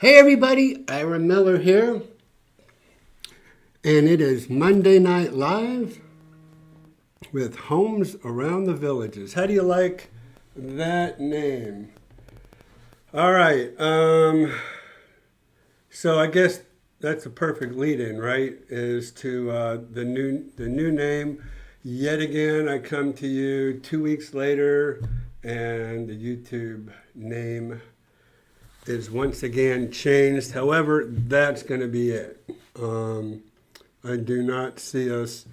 Hey everybody, Ira Miller here, and it is Monday Night Live with Homes Around the Villages. How do you like that name? All right, so I guess that's a perfect lead-in, right? Is to the new name. Yet again, I come to you 2 weeks later, and the YouTube name is once again changed. However, that's going to be it. I do not see us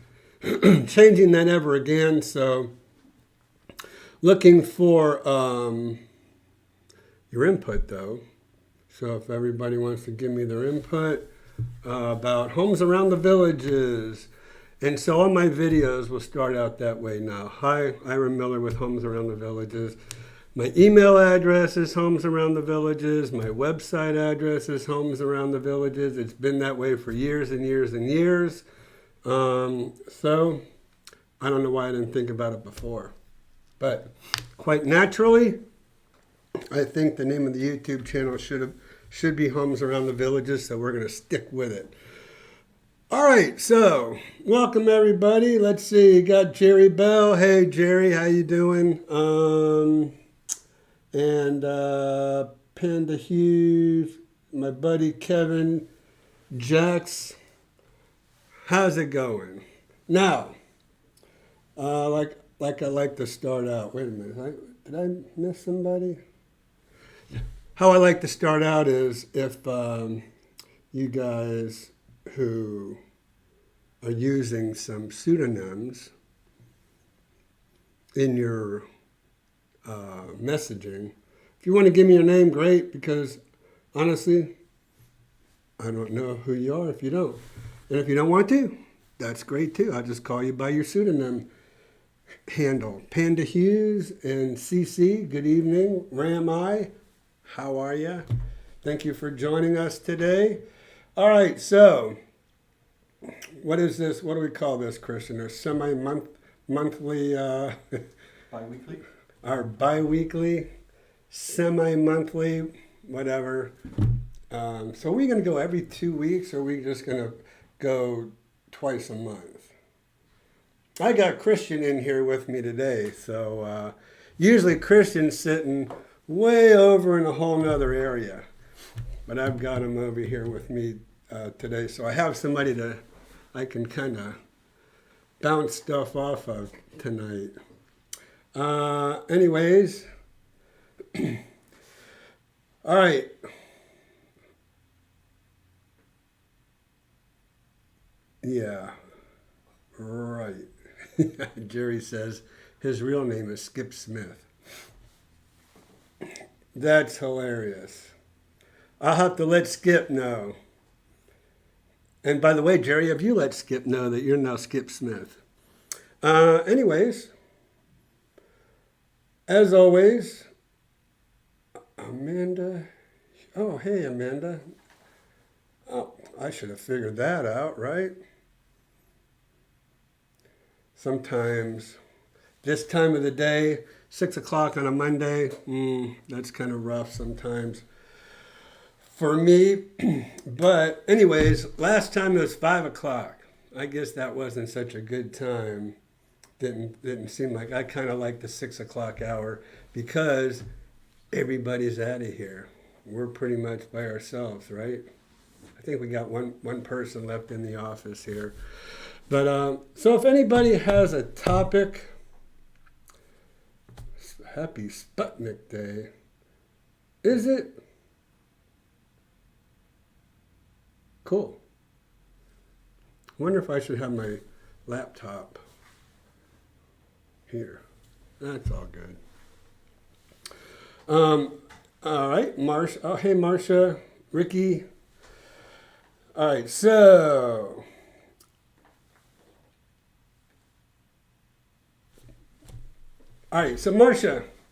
changing that ever again. So, looking for your input though. So, if everybody wants to give me their input about homes around the villages. And so, all my videos will start out that way now. Hi, Ira Miller with Homes Around the Villages. My email address is Homes Around the Villages. My website address is Homes Around the Villages. It's been that way for years and years and years. So I don't know why I didn't think about it before. But quite naturally, I think the name of the YouTube channel should be Homes Around the Villages, so we're going to stick with it. All right, so welcome everybody. Let's see, you got Jerry Bell. Hey Jerry, how you doing? And Panda Hughes, my buddy Kevin Jax. How's it going? Now, like I like to start out. Wait a minute, did I miss somebody? How I like to start out is if you guys who are using some pseudonyms in your messaging. If you want to give me your name, great, because honestly, I don't know who you are if you don't. And if you don't want to, that's great too. I'll just call you by your pseudonym handle. Panda Hughes and CC, good evening. Ram I, how are you? Thank you for joining us today. All right, so what is this? What do we call this, Christian? Or monthly Bi-weekly? Our bi-weekly, semi-monthly, whatever. So are we going to go every 2 weeks, or are we just going to go twice a month? I got Christian in here with me today, so usually Christian's sitting way over in a whole nother area, but I've got him over here with me today, so I have somebody that I can kind of bounce stuff off of tonight. Anyways, all right. Yeah, right. Jerry says his real name is Skip Smith. That's hilarious. I'll have to let Skip know. And by the way, Jerry, have you let Skip know that you're now Skip Smith? Anyways. As always, Amanda. Oh, hey, Amanda. Oh, I should have figured that out, right? Sometimes, this time of the day, 6 o'clock on a Monday, that's kind of rough sometimes for me. But anyways, last time it was 5 o'clock. I guess that wasn't such a good time. Didn't seem like I kind of like the 6 o'clock hour because everybody's out of here. We're pretty much by ourselves, right? I think we got one person left in the office here. But so if anybody has a topic, happy Sputnik Day. Is it? Cool. Wonder if I should have my laptop here. That's all good. All right, Marcia. Oh, hey, Marcia, Ricky. All right, so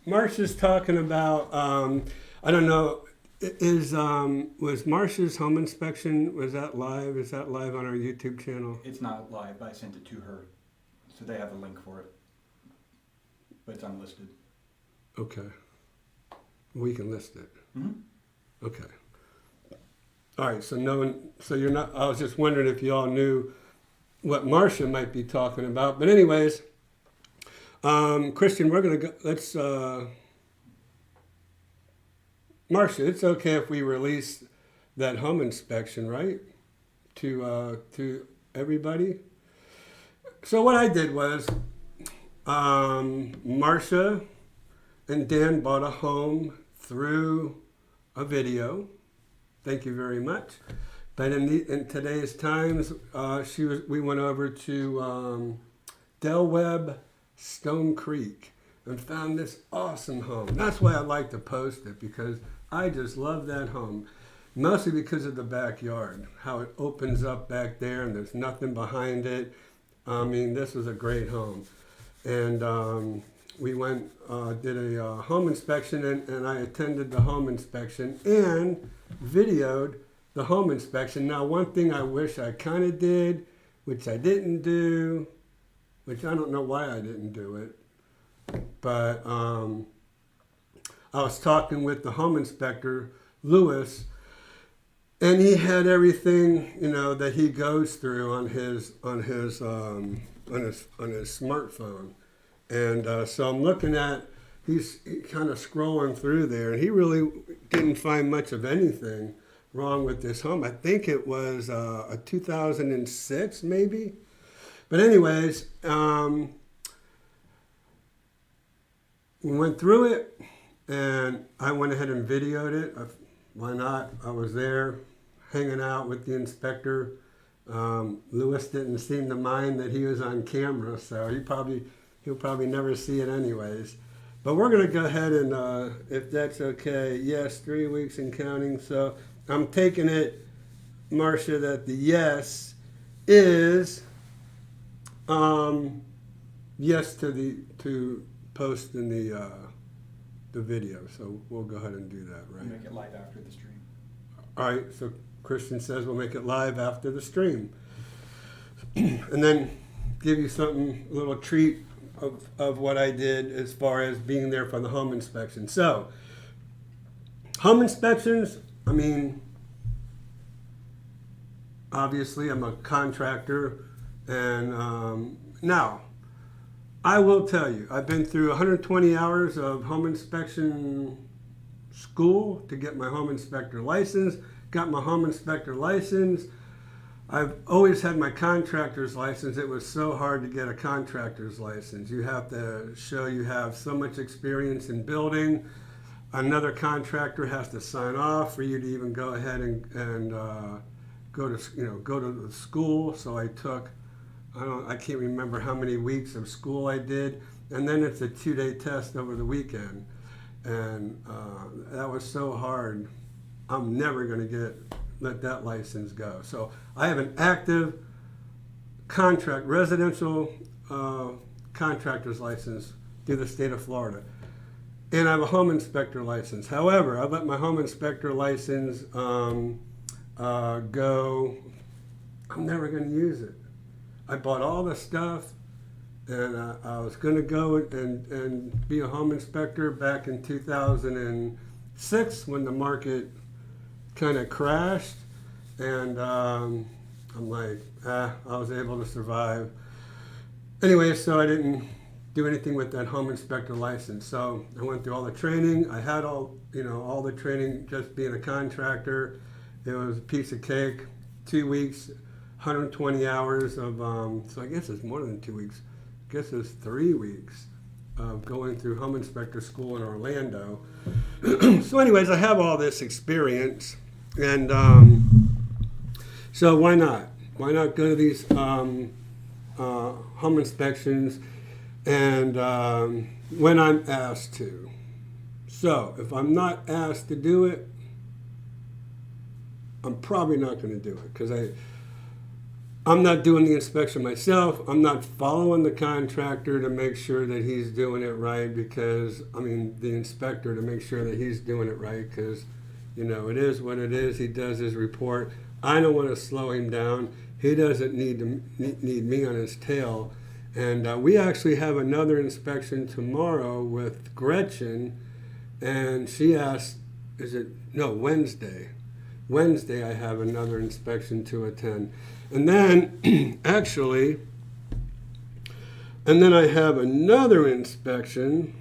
Marcia's talking about. I don't know. Was Marcia's home inspection? Was that live? Is that live on our YouTube channel? It's not live, but I sent it to her, so they have a link for it. But it's unlisted. Okay. We can list it. Mm-hmm. Okay. All right, so no one, so you're not, I was just wondering if you all knew what Marcia might be talking about. But anyways, Christian, we're going to go, let's, Marcia, it's okay if we release that home inspection, right? To everybody. So what I did was, Marcia and Dan bought a home through a video. Thank you very much. But in today's times, we went over to Del Webb, Stone Creek, and found this awesome home. That's why I like to post it, because I just love that home. Mostly because of the backyard, how it opens up back there and there's nothing behind it. I mean, this was a great home. And we went, did a home inspection, and I attended the home inspection and videoed the home inspection. Now, one thing I wish I kind of did, which I didn't do, which I don't know why I didn't do it, but I was talking with the home inspector, Lewis, and he had everything, you know, that he goes through on his smartphone. And so I'm looking at, he's kind of scrolling through there, and he really didn't find much of anything wrong with this home. I think it was a 2006 maybe. But anyways, we went through it, and I went ahead and videoed it. Why not? I was there hanging out with the inspector. Lewis didn't seem to mind that he was on camera, so he'll probably never see it anyways. But we're going to go ahead and, if that's okay, yes, 3 weeks and counting. So I'm taking it, Marcia, that the yes is yes to post in the video. So we'll go ahead and do that, right? We'll make it live after the stream. All right, so Christian says we'll make it live after the stream. And then give you something, a little treat of what I did as far as being there for the home inspection. So, home inspections, I mean, obviously I'm a contractor, and now, I will tell you, I've been through 120 hours of home inspection school to get my home inspector license, got my home inspector license. I've always had my contractor's license. It was so hard to get a contractor's license. You have to show you have so much experience in building. Another contractor has to sign off for you to even go ahead and go to the school. So I took, I can't remember how many weeks of school I did, and then it's a 2-day test over the weekend. And that was so hard. I'm never going to let that license go. So I have an active residential contractor's license through the state of Florida. And I have a home inspector license. However, I let my home inspector license go. I'm never going to use it. I bought all the stuff, and I was going to go and be a home inspector back in 2006 when the market kind of crashed, and I'm like, I was able to survive. Anyway, so I didn't do anything with that home inspector license. So I went through all the training. I had all the training just being a contractor. It was a piece of cake. 2 weeks, 120 hours of, so I guess it's more than 2 weeks. I guess it's 3 weeks of going through home inspector school in Orlando. So anyways, I have all this experience, and so why not? Why not go to these home inspections and when I'm asked to? So if I'm not asked to do it, I'm probably not going to do it, because I'm not doing the inspection myself. I'm not following the contractor to make sure that he's doing it right, because, the inspector to make sure that he's doing it right, because, it is what it is. He does his report. I don't want to slow him down. He doesn't need me on his tail. And we actually have another inspection tomorrow with Gretchen, and she asked, Wednesday. Wednesday I have another inspection to attend. And then actually, and then I have another inspection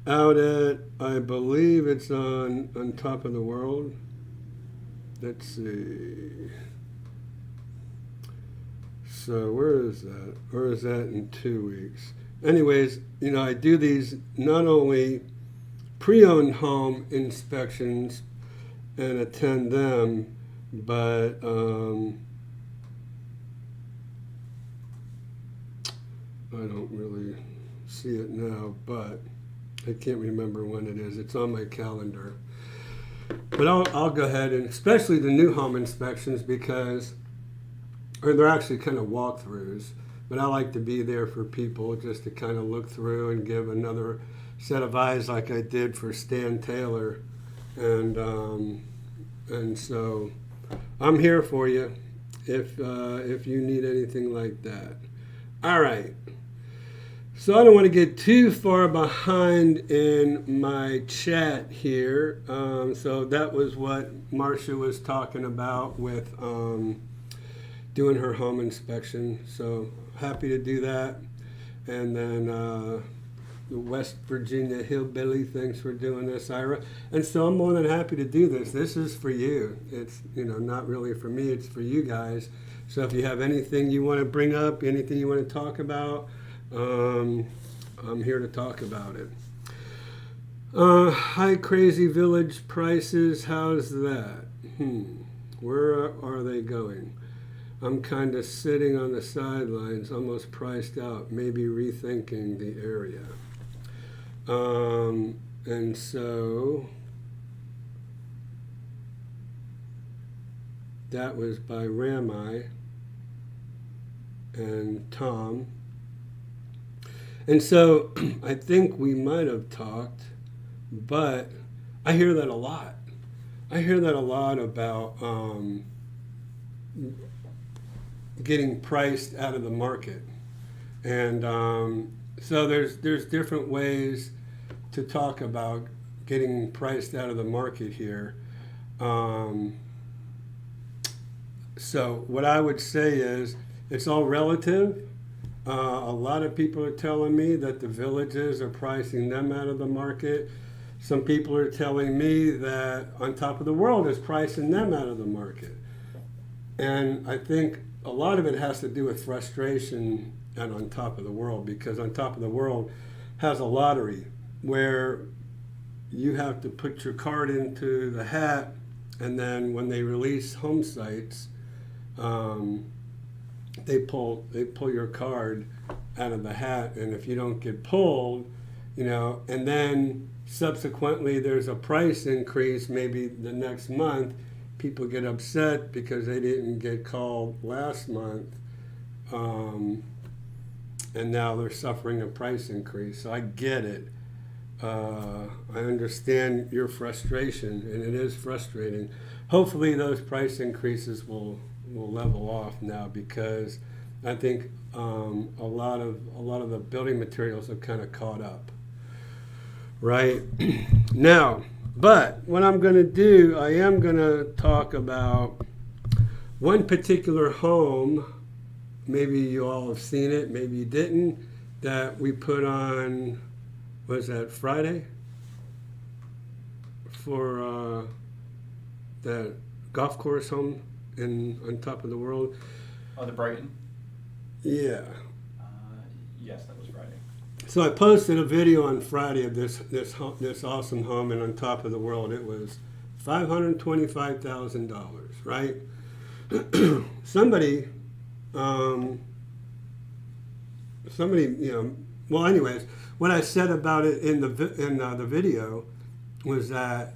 out at, I believe it's on top of the world. Let's see. So where is that? Or is that in 2 weeks? Anyways, you know, I do these not only pre-owned home inspections and attend them, but I don't really see it now, but I can't remember when it is. It's on my calendar. But I'll go ahead, and especially the new home inspections, because, or they're actually kind of walkthroughs, but I like to be there for people just to kind of look through and give another set of eyes like I did for Stan Taylor. And so I'm here for you if you need anything like that. All right. So I don't want to get too far behind in my chat here. So that was what Marcia was talking about with doing her home inspection. So happy to do that. And then the West Virginia Hillbilly, thanks for doing this, Ira. And so I'm more than happy to do this. This is for you. It's, you know, not really for me, it's for you guys. So if you have anything you want to bring up, anything you want to talk about, I'm here to talk about it. High crazy village prices, how's that? Where are they going? I'm kind of sitting on the sidelines, almost priced out, maybe rethinking the area. And so that was by Rami and Tom. And so I think we might have talked, but I hear that a lot. I hear that a lot about getting priced out of the market. And so there's different ways to talk about getting priced out of the market here. So what I would say is it's all relative. A lot of people are telling me that the villages are pricing them out of the market. Some people are telling me that On Top of the World is pricing them out of the market. And I think a lot of it has to do with frustration at On Top of the World, because On Top of the World has a lottery where you have to put your card into the hat, and then when they release home sites, they pull your card out of the hat, and if you don't get pulled, you know, and then subsequently there's a price increase maybe the next month, people get upset because they didn't get called last month, and now they're suffering a price increase. So I get it. I understand your frustration, and it is frustrating. Hopefully those price increases will level off now, because I think a lot of the building materials have kind of caught up. Right now, but what I'm going to do, I am going to talk about one particular home. Maybe you all have seen it, maybe you didn't, that we put on, was that Friday? For the golf course home On Top of the World. Oh, the Brighton? Yeah. Yes, that was Friday. So I posted a video on Friday of this awesome home in On Top of the World. It was $525,000, right? Somebody, you know. Well, anyways, what I said about it in the video was that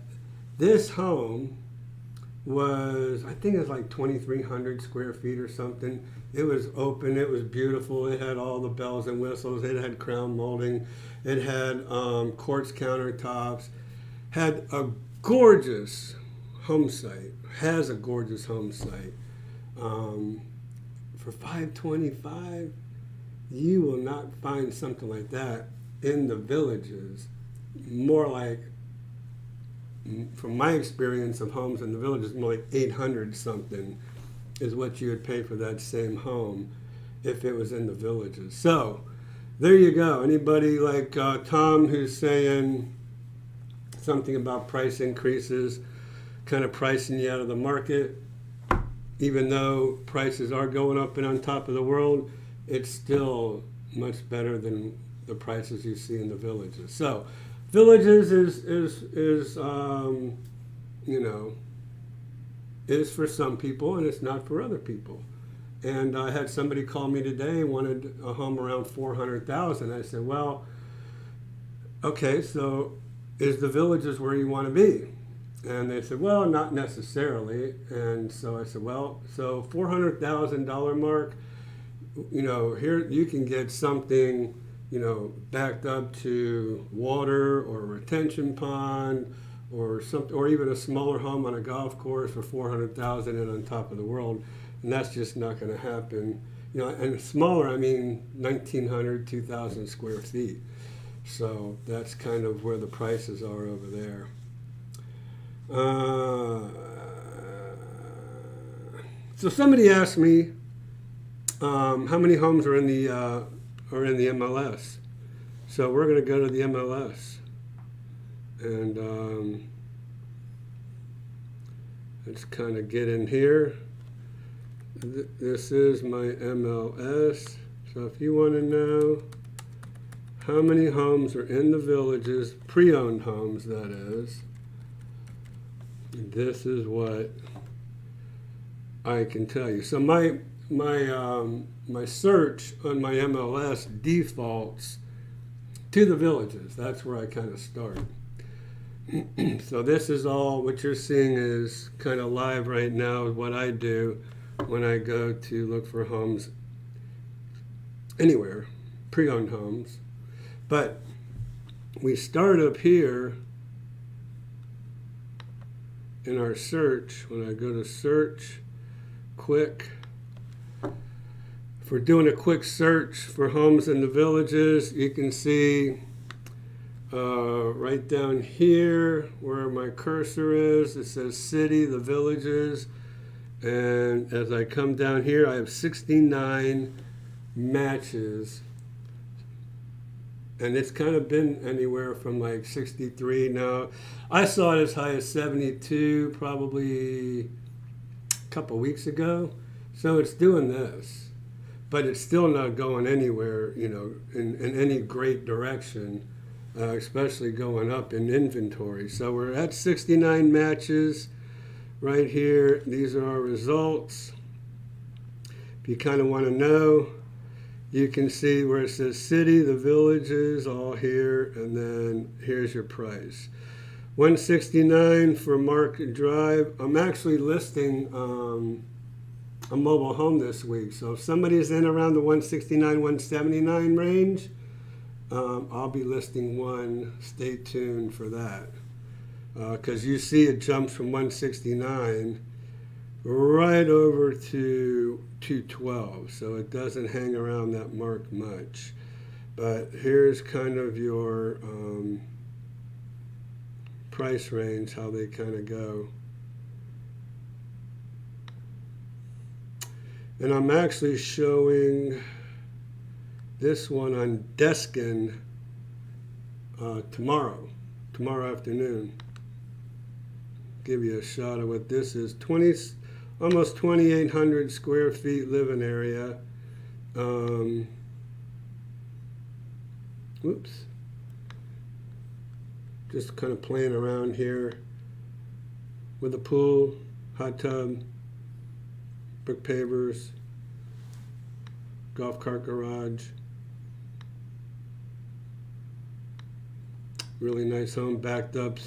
this home was, I think it was like 2,300 square feet or something. It was open, it was beautiful, it had all the bells and whistles, it had crown molding, it had quartz countertops, had a gorgeous home site, has a gorgeous home site. For $525,000, you will not find something like that in the villages. More like from my experience of homes in the villages, more like 800 something is what you would pay for that same home if it was in the villages. So there you go. Anybody like Tom who's saying something about price increases, kind of pricing you out of the market, even though prices are going up and on top of the world, it's still much better than the prices you see in the villages. So villages is is for some people and it's not for other people. And I had somebody call me today, wanted a home around 400,000. I said, well, okay, so is the villages where you want to be? And they said, well, not necessarily. And so I said, well, so $400,000 mark, here you can get something, backed up to water or a retention pond or something, or even a smaller home on a golf course for 400,000 and on top of the world. And that's just not going to happen. And smaller, I mean 1,900, 2,000 square feet. So that's kind of where the prices are over there. So somebody asked me how many homes are in the MLS. So we're going to go to the MLS, and let's kind of get in here. This is my MLS. So if you want to know how many homes are in the villages, pre-owned homes that is, this is what I can tell you. So my search on my MLS defaults to the villages. That's where I kind of start. So this is all what you're seeing is kind of live right now, what I do when I go to look for homes anywhere, pre-owned homes. But we start up here in our search. When I go to search, quick, if we're doing a quick search for homes in the villages, you can see right down here where my cursor is, it says city, the villages. And as I come down here, I have 69 matches. And it's kind of been anywhere from like 63 now. I saw it as high as 72 probably a couple weeks ago. So it's doing this. But it's still not going anywhere, in any great direction, especially going up in inventory. So we're at 69 matches right here. These are our results. If you kind of want to know, you can see where it says city, the villages, all here, and then here's your price. $169 for Market Drive. I'm actually listing a mobile home this week. So if somebody's in around the 169, 179 range, I'll be listing one. Stay tuned for that. Because you see it jumps from 169 right over to 212. So it doesn't hang around that mark much. But here's kind of your price range, how they kind of go. And I'm actually showing this one on Deskin tomorrow afternoon. Give you a shot of what this is. Almost 2,800 square feet living area. Whoops. Just kind of playing around here with a pool, hot tub, brick pavers, golf cart garage. Really nice home, backed up.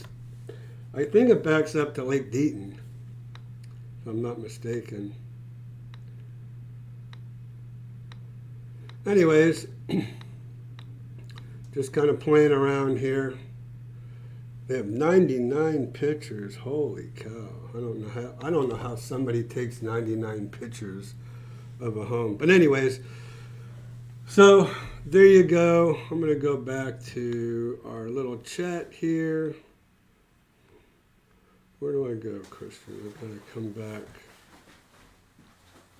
I think it backs up to Lake Deaton, if I'm not mistaken. Anyways, just kind of playing around here. They have 99 pictures. Holy cow. I don't know how somebody takes 99 pictures of a home. But anyways, so there you go. I'm going to go back to our little chat here. Where do I go, Christian? I've got to come back.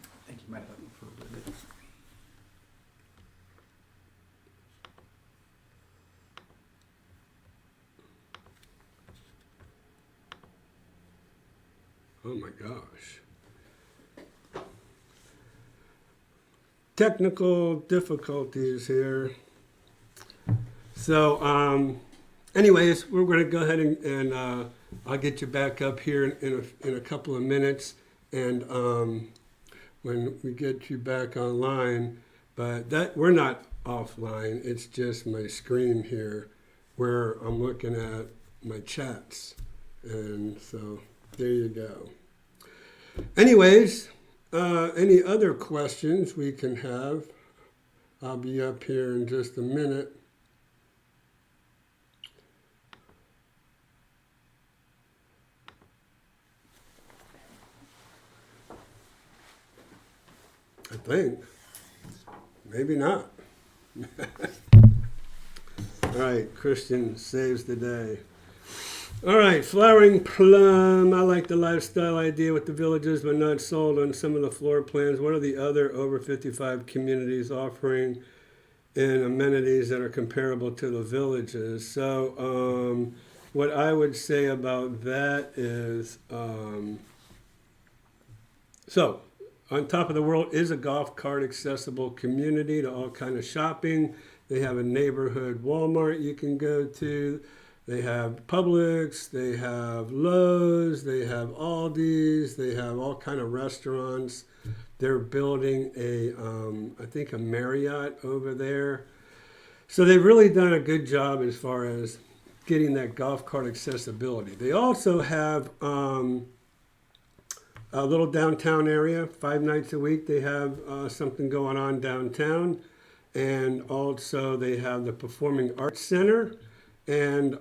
I think you might have it for a little bit. Oh my gosh. Technical difficulties here. So, anyways, we're going to go ahead and I'll get you back up here in a couple of minutes, and when we get you back online. But that we're not offline. It's just my screen here, where I'm looking at my chats, and so there you go. Anyways, any other questions we can have? I'll be up here in just a minute. I think. Maybe not. All right, Christian saves the day. All right, flowering plum. I like the lifestyle idea with the villages, but not sold on some of the floor plans. What are the other over 55 communities offering in amenities that are comparable to the villages? So what I would say about that is, so on top of the world is a golf cart accessible community to all kind of shopping. They have a neighborhood Walmart you can go to. They have Publix, they have Lowe's, they have Aldi's, they have all kind of restaurants. They're building I think a Marriott over there. So they've really done a good job as far as getting that golf cart accessibility. They also have a little downtown area. 5 nights a week they have something going on downtown. And also they have the Performing Arts Center. And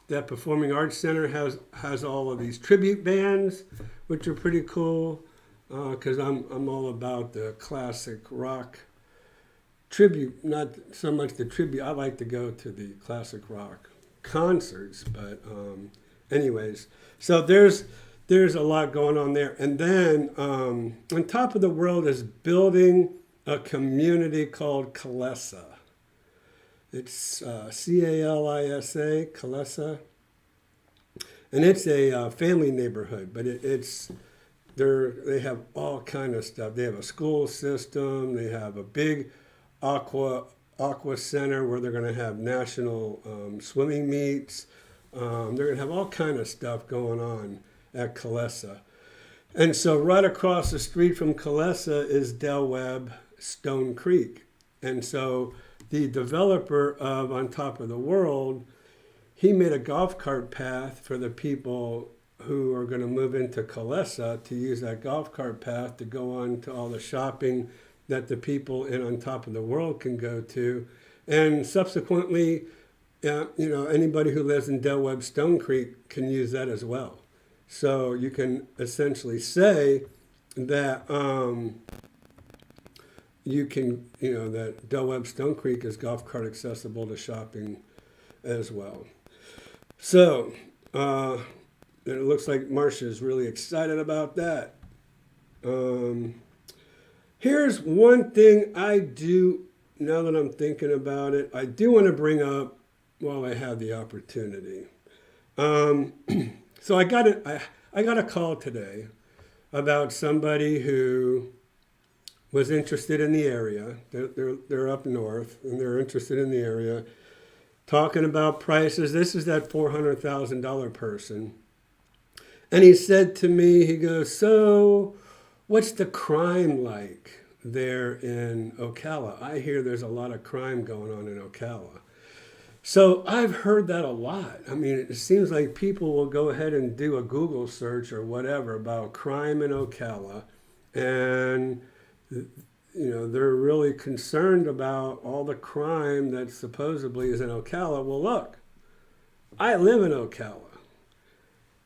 that Performing Arts Center has all of these tribute bands, which are pretty cool, because I'm all about the classic rock tribute, not so much the tribute. I like to go to the classic rock concerts, but anyways, so there's a lot going on there. And then on top of the world is building a community called Calesa. It's C-A-L-I-S-A, Calesa. And it's a family neighborhood, but they have all kind of stuff. They have a school system. They have a big aqua center where they're going to have national swimming meets. They're going to have all kind of stuff going on at Calesa. And so right across the street from Calesa is Del Webb Stone Creek. And so the developer of On Top of the World, he made a golf cart path for the people who are going to move into Calesa to use that golf cart path to go on to all the shopping that the people in On Top of the World can go to. And subsequently, anybody who lives in Del Webb Stone Creek can use that as well. So you can essentially say that that Del Webb Stone Creek is golf cart accessible to shopping as well. So it looks like Marcia's really excited about that. Here's one thing I do, now that I'm thinking about it, I do want to bring up while I have the opportunity. So I got a call today about somebody who was interested in the area. They're up north, and they're interested in the area, talking about prices. This is that $400,000 person. And he said to me, he goes, so what's the crime like there in Ocala? I hear there's a lot of crime going on in Ocala. So I've heard that a lot. I mean, it seems like people will go ahead and do a Google search or whatever about crime in Ocala, and they're really concerned about all the crime that supposedly is in Ocala. Well, look, I live in Ocala,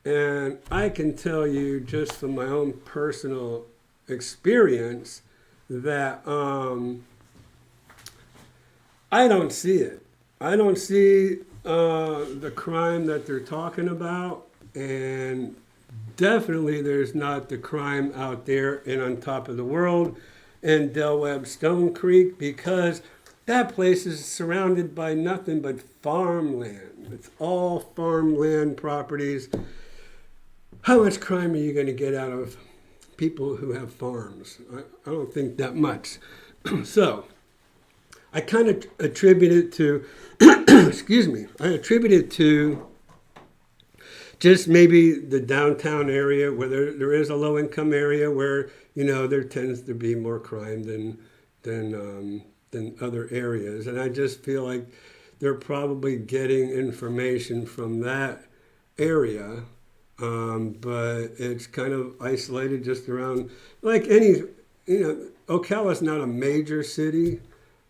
and I can tell you just from my own personal experience that I don't see it. I don't see the crime that they're talking about and definitely there's not the crime out there in On Top of the World and Del Webb Stone Creek, because that place is surrounded by nothing but farmland. It's all farmland properties. How much crime are you going to get out of people who have farms? I don't think that much. So I kind of attribute it to, excuse me, I attribute it to just maybe the downtown area where there is a low income area where, you know, there tends to be more crime than other areas. And I just feel like they're probably getting information from that area. But it's kind of isolated just around, like any, you know, Ocala's not a major city.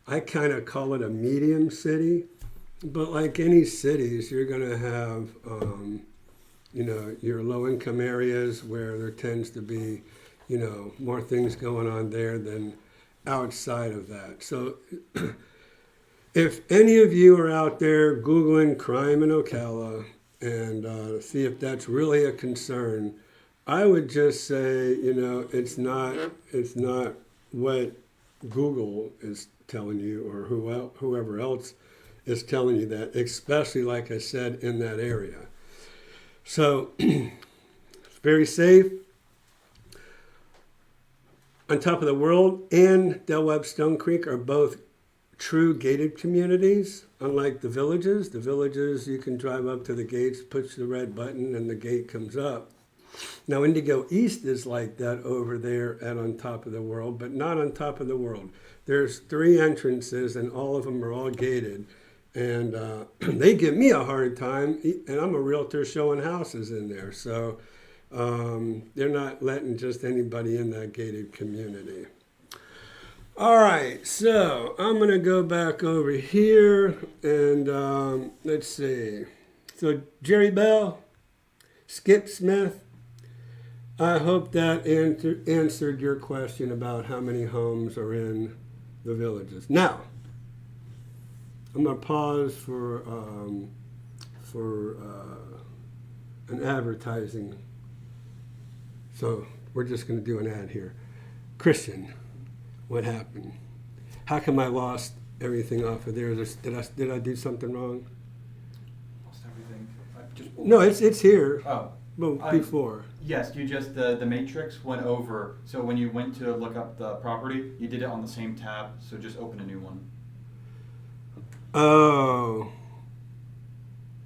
I kind of call it a medium city. But like any cities, you're going to have, you know, your low-income areas where there tends to be, you know, more things going on there than outside of that. So if any of you are out there Googling crime in Ocala and see if that's really a concern, I would just say, you know, it's not what Google is telling you or whoever else is telling you that, especially, like I said, in that area. So, it's very safe. On Top of the World and Del Webb Stone Creek are both true gated communities, unlike the villages. The villages, you can drive up to the gates, push the red button, and the gate comes up. Now, Indigo East is like that over there at On Top of the World, but not On Top of the World. There's 3 entrances, and all of them are all gated. And they give me a hard time, and I'm a realtor showing houses in there. So they're not letting just anybody in that gated community. All right, so I'm going to go back over here, and let's see. So Jerry Bell, Skip Smith, I hope that answered your question about how many homes are in the villages. Now, I'm going to pause for an advertising. So we're just going to do an ad here. Christian, what happened? How come I lost everything off of there? Did I do something wrong? Lost everything. No, it's here. Oh. Well, before. Yes, you just, the matrix went over. So when you went to look up the property, you did it on the same tab. So just open a new one. Oh.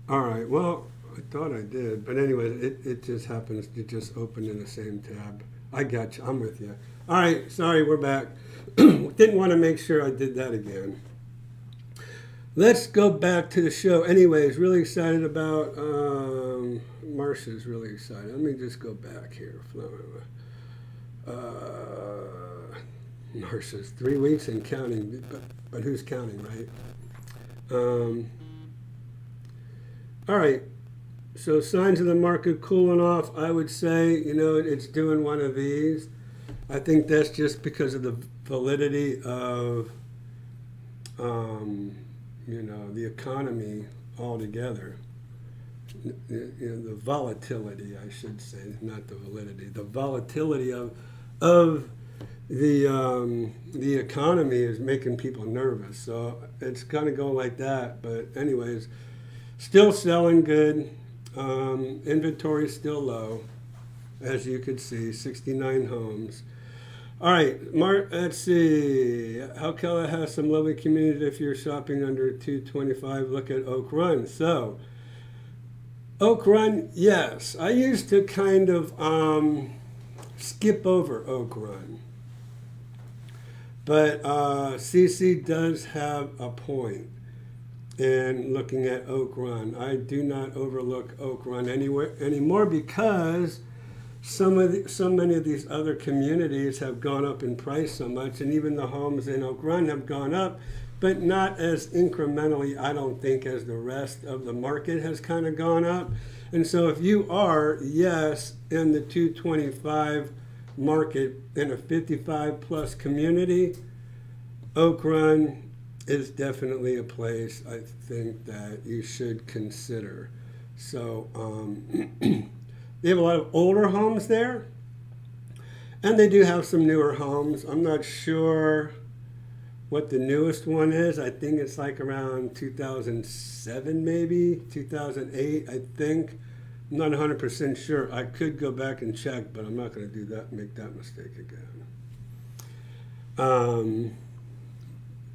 All right. Well, I thought I did. But anyway, it just happens to just open in the same tab. I got you. I'm with you. All right. Sorry, we're back. Didn't want to make sure I did that again. Let's go back to the show. Anyways, really excited about, Marcia's really excited. Let me just go back here. Marcia's 3 weeks and counting, but who's counting, right? All right. So signs of the market cooling off, I would say, you know, it's doing one of these. I think that's just because of the validity of, you know, the economy altogether. You know, the volatility, I should say, not the validity. The volatility of the economy is making people nervous. So it's going to go like that. But anyways, still selling good. Inventory still low, as you could see, 69 homes. All right, let's see. Ocala has some lovely community. If you're shopping under $225, look at Oak Run. So, Oak Run, yes. I used to kind of skip over Oak Run. But CC does have a point in looking at Oak Run. I do not overlook Oak Run anymore because so many of these other communities have gone up in price so much, and even the homes in Oak Run have gone up, but not as incrementally, I don't think, as the rest of the market has kind of gone up. And so if you are, yes, in the 225 market in a 55 plus community, Oak Run is definitely a place I think that you should consider. So they have a lot of older homes there, and they do have some newer homes. I'm not sure what the newest one is. I think it's like around 2007, maybe 2008, I think. I'm not 100% sure. I could go back and check, but I'm not going to do that, make that mistake again.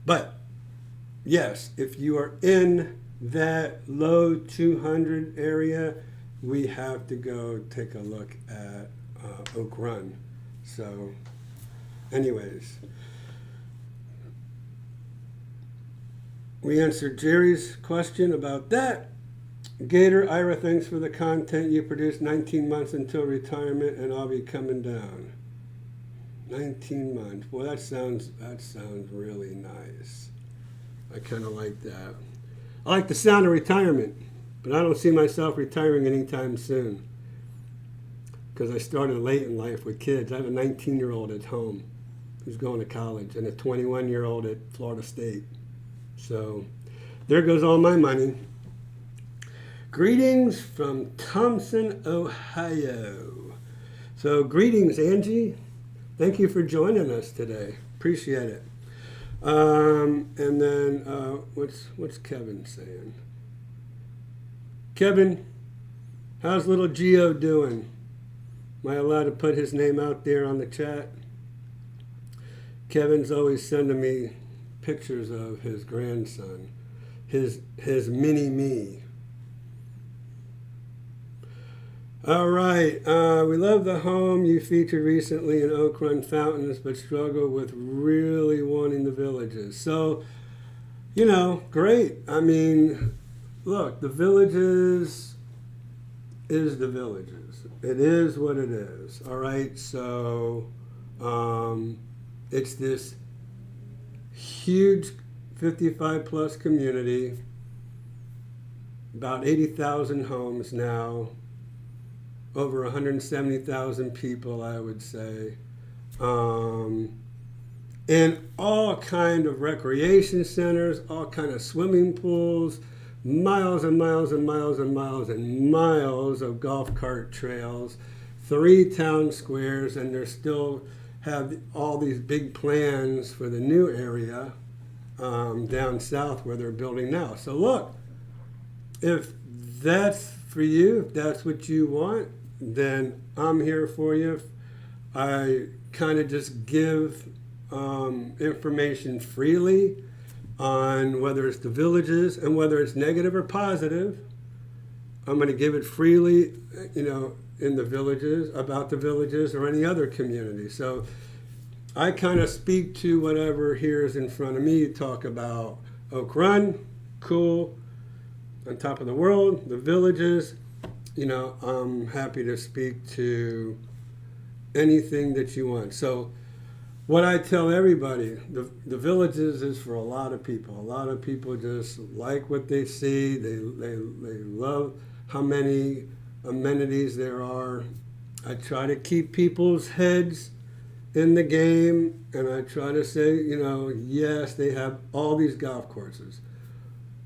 But yes, if you are in that low 200 area, we have to go take a look at Oak Run. So anyways, we answered Jerry's question about that. Gator, Ira, thanks for the content you produced. 19 months until retirement, and I'll be coming down. 19 months. Well, that sounds really nice. I kind of like that. I like the sound of retirement, but I don't see myself retiring anytime soon because I started late in life with kids. I have a 19-year-old at home who's going to college and a 21-year-old at Florida State. So there goes all my money. Greetings from Thompson, Ohio. So greetings, Angie. Thank you for joining us today. Appreciate it. And then what's Kevin saying? Kevin, how's little Geo doing? Am I allowed to put his name out there on the chat? Kevin's always sending me pictures of his grandson, his mini me. All right, we love the home you featured recently in Oak Run Fountains, but struggle with really wanting the villages. So, great. I mean, look, the villages is the villages. It is what it is. All right, so it's this huge 55 plus community, about 80,000 homes now. Over 170,000 people, I would say, and all kind of recreation centers, all kind of swimming pools, miles and miles and miles and miles and miles of golf cart trails, 3 town squares, and they still have all these big plans for the new area down south where they're building now. So look, if that's for you, if that's what you want, then I'm here for you. I kind of just give information freely on whether it's the villages and whether it's negative or positive. I'm going to give it freely, in the villages, about the villages or any other community. So I kind of speak to whatever here is in front of me. Talk about Oak Run, cool, on top of the world, the villages. I'm happy to speak to anything that you want. So what I tell everybody, the villages is for a lot of people. A lot of people just like what they see. They love how many amenities there are. I try to keep people's heads in the game, and I try to say, yes, they have all these golf courses,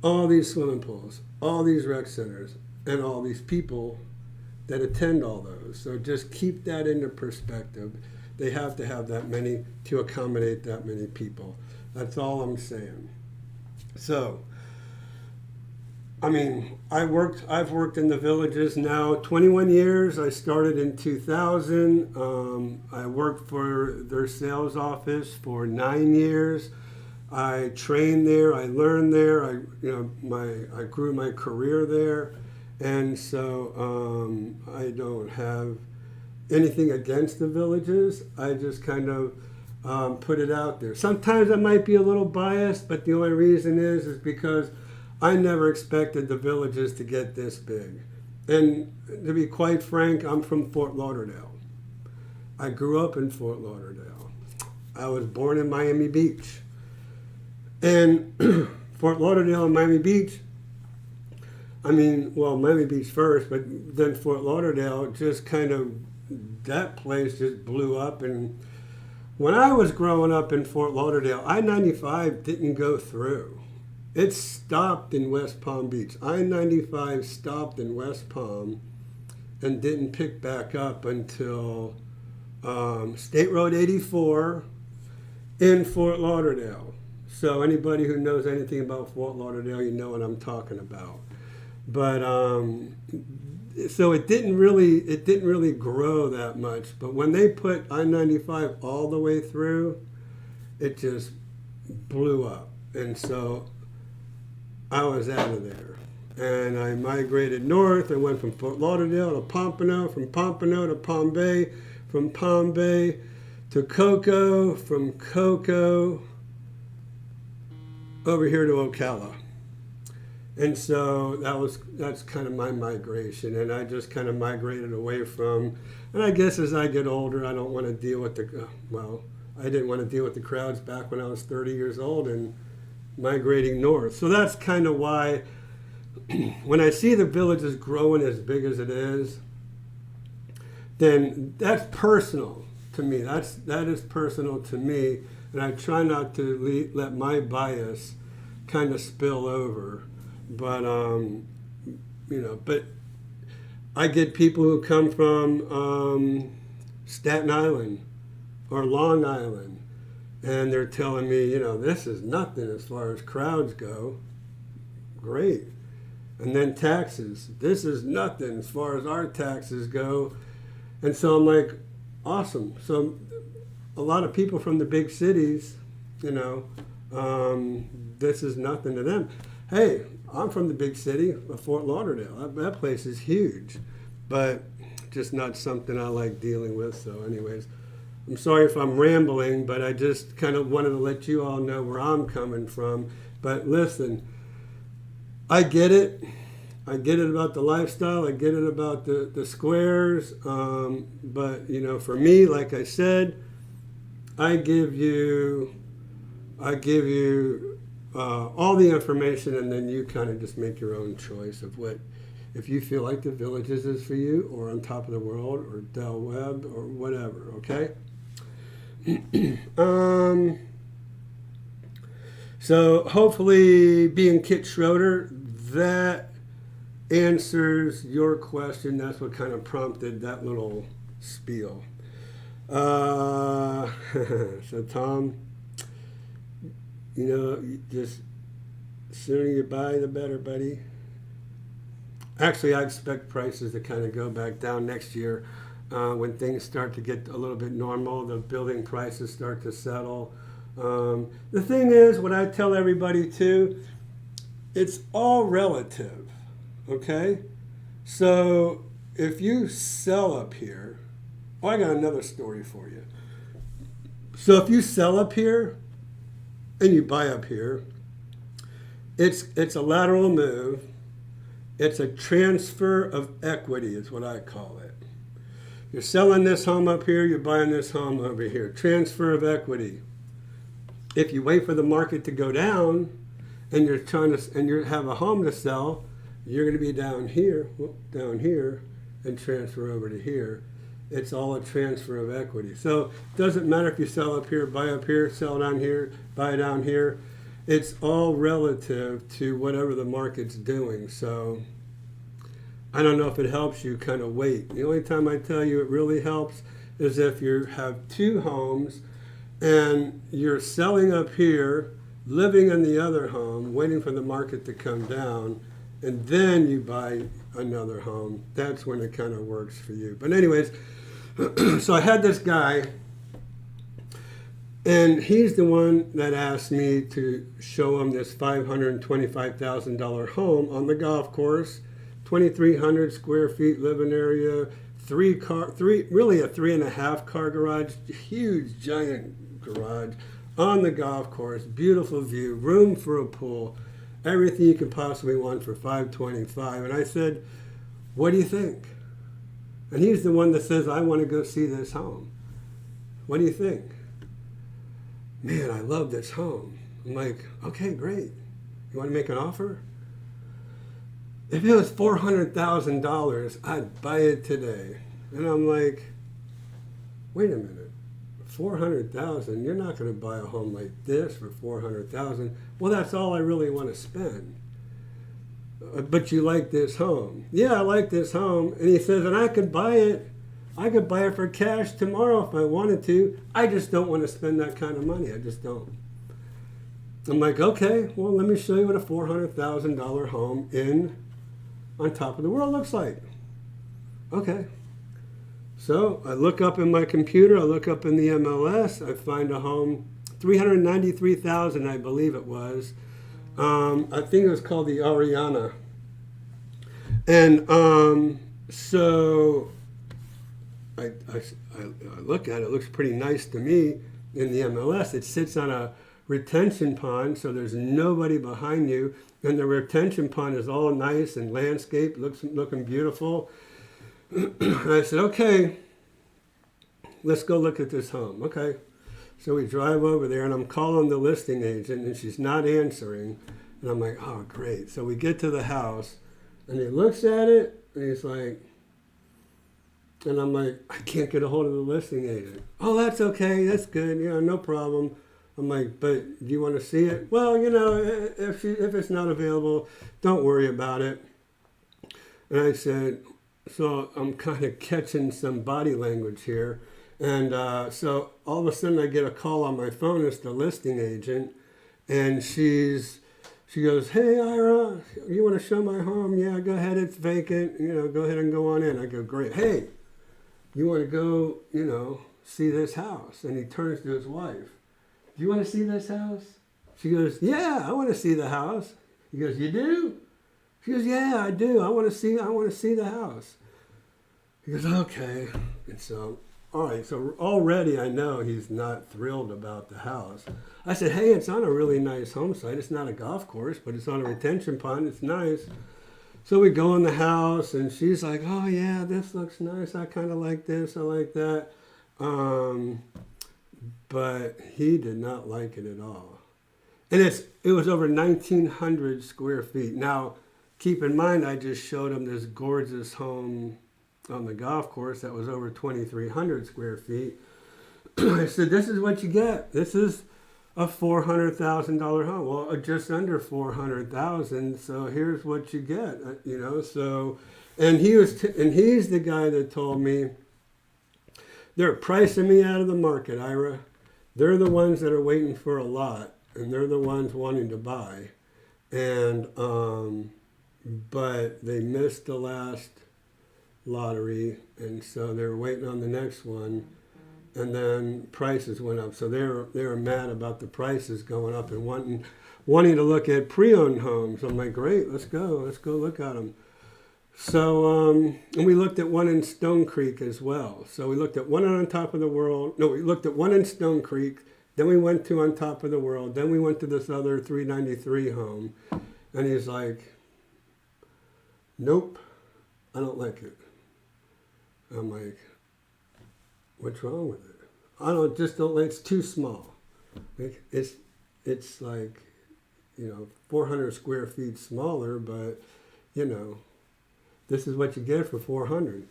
all these swimming pools, all these rec centers, and all these people that attend all those. So just keep that into perspective. They have to have that many to accommodate that many people. That's all I'm saying. So, I've worked in the villages now 21 years. I started in 2000. I worked for their sales office for 9 years. I trained there. I learned there. I grew my career there. And so I don't have anything against the villages. I just kind of put it out there. Sometimes I might be a little biased, but the only reason is because I never expected the villages to get this big. And to be quite frank, I'm from Fort Lauderdale. I grew up in Fort Lauderdale. I was born in Miami Beach. And Fort Lauderdale and Miami Beach, Miami Beach first, but then Fort Lauderdale just that place just blew up. And when I was growing up in Fort Lauderdale, I-95 didn't go through. It stopped in West Palm Beach. I-95 stopped in West Palm and didn't pick back up until State Road 84 in Fort Lauderdale. So anybody who knows anything about Fort Lauderdale, you know what I'm talking about. But so it didn't really grow that much. But when they put I-95 all the way through, it just blew up. And so I was out of there. And I migrated north. I went from Fort Lauderdale to Pompano, from Pompano to Palm Bay, from Palm Bay to Cocoa, from Cocoa over here to Ocala. And so that's kind of my migration. And I just kind of migrated away from, and I guess as I get older, I don't want to deal with I didn't want to deal with the crowds back when I was 30 years old and migrating north. So that's kind of why when I see the villages growing as big as it is, then that's personal to me. That is personal to me, and I try not to let my bias kind of spill over. But but I get people who come from Staten Island or Long Island, and they're telling me, this is nothing as far as crowds go. Great. And then taxes. This is nothing as far as our taxes go. And so I'm like, awesome. So a lot of people from the big cities, this is nothing to them. Hey, I'm from the big city of Fort Lauderdale. That place is huge, but just not something I like dealing with. So anyways, I'm sorry if I'm rambling, but I just kind of wanted to let you all know where I'm coming from. But listen, I get it. I get it about the lifestyle. I get it about the squares. But, for me, like I said, I give you all the information, and then you kind of just make your own choice of if you feel like the Villages is for you, or On Top of the World, or Del Webb, or whatever, okay? So hopefully, being Kit Schroeder, that answers your question. That's what kind of prompted that little spiel. So Tom, just sooner you buy, the better, buddy. Actually, I expect prices to kind of go back down next year when things start to get a little bit normal. The building prices start to settle. The thing is, what I tell everybody too, it's all relative, okay? So if you sell up here, I got another story for you. So if you sell up here and you buy up here, it's a lateral move. It's a transfer of equity is what I call it. You're selling this home up here, you're buying this home over here. Transfer of equity. If you wait for the market to go down and you have a home to sell, you're going to be down here, and transfer over to here. It's all a transfer of equity. So it doesn't matter if you sell up here, buy up here, sell down here, buy down here. It's all relative to whatever the market's doing. So I don't know if it helps you kind of wait. The only time I tell you it really helps is if you have two homes and you're selling up here, living in the other home, waiting for the market to come down, and then you buy another home. That's when it kind of works for you. But anyways, so I had this guy, and he's the one that asked me to show him this $525,000 home on the golf course, 2,300 square feet living area, really a 3.5 car garage, huge giant garage on the golf course, beautiful view, room for a pool, everything you could possibly want for $525. And I said, what do you think? And he's the one that says, I want to go see this home. What do you think? Man, I love this home. I'm like, okay, great. You want to make an offer? If it was $400,000, I'd buy it today. And I'm like, wait a minute. $400,000. You're not going to buy a home like this for $400,000. Well, that's all I really want to spend. But you like this home? Yeah, I like this home. And he says, and I could buy it. I could buy it for cash tomorrow if I wanted to. I just don't want to spend that kind of money. I just don't. I'm like, okay, well, let me show you what a $400,000 home on top of the world looks like. Okay. So I look up in my computer, I look up in the MLS, I find a home, $393,000, I believe it was. I think it was called the Ariana. And so I look at it, it looks pretty nice to me in the MLS. It sits on a retention pond, so there's nobody behind you. And the retention pond is all nice and landscaped, looking beautiful. And I said, okay, let's go look at this home. Okay. So we drive over there, and I'm calling the listing agent, and she's not answering. And I'm like, oh, great. So we get to the house, and he looks at it, and he's like, and I'm like, I can't get a hold of the listing agent. Oh, that's okay. That's good. Yeah, no problem. I'm like, but do you want to see it? Well, if it's not available, don't worry about it. And I said, so I'm kind of catching some body language here. And so all of a sudden I get a call on my phone. It's the listing agent. And she goes, hey, Ira, you want to show my home? Yeah, go ahead. It's vacant. Go ahead and go on in. I go, great. Hey, you want to go, see this house? And he turns to his wife. Do you want to see this house? She goes, yeah, I want to see the house. He goes, you do? She goes, yeah, I do. I want to see the house. He goes, okay. And so, all right, so already I know he's not thrilled about the house. I said, hey, it's on a really nice home site. It's not a golf course, but it's on a retention pond. It's nice. So we go in the house, and she's like, oh, yeah, this looks nice. I kind of like this. I like that. But he did not like it at all. And it was over 1,900 square feet. Now, keep in mind, I just showed him this gorgeous home on the golf course that was over 2,300 square feet. I said, this is what you get. This is a $400,000 home. Well, just under 400,000. So here's what you get, So, and he's the guy that told me, they're pricing me out of the market, Ira. They're the ones that are waiting for a lot, and they're the ones wanting to buy. And but they missed the last lottery, and so they're waiting on the next one. And then prices went up, so they were mad about the prices going up and wanting to look at pre-owned homes. I'm like, great, let's go look at them. So, and we looked at one in Stone Creek as well. So we looked at one on top of the world. No, we looked at one in Stone Creek. Then we went to on top of the world. Then we went to this other 393 home. And he's like, nope, I don't like it. I'm like, what's wrong with it? I don't like, it's too small. Like, it's like, 400 square feet smaller, but, this is what you get for $400,000.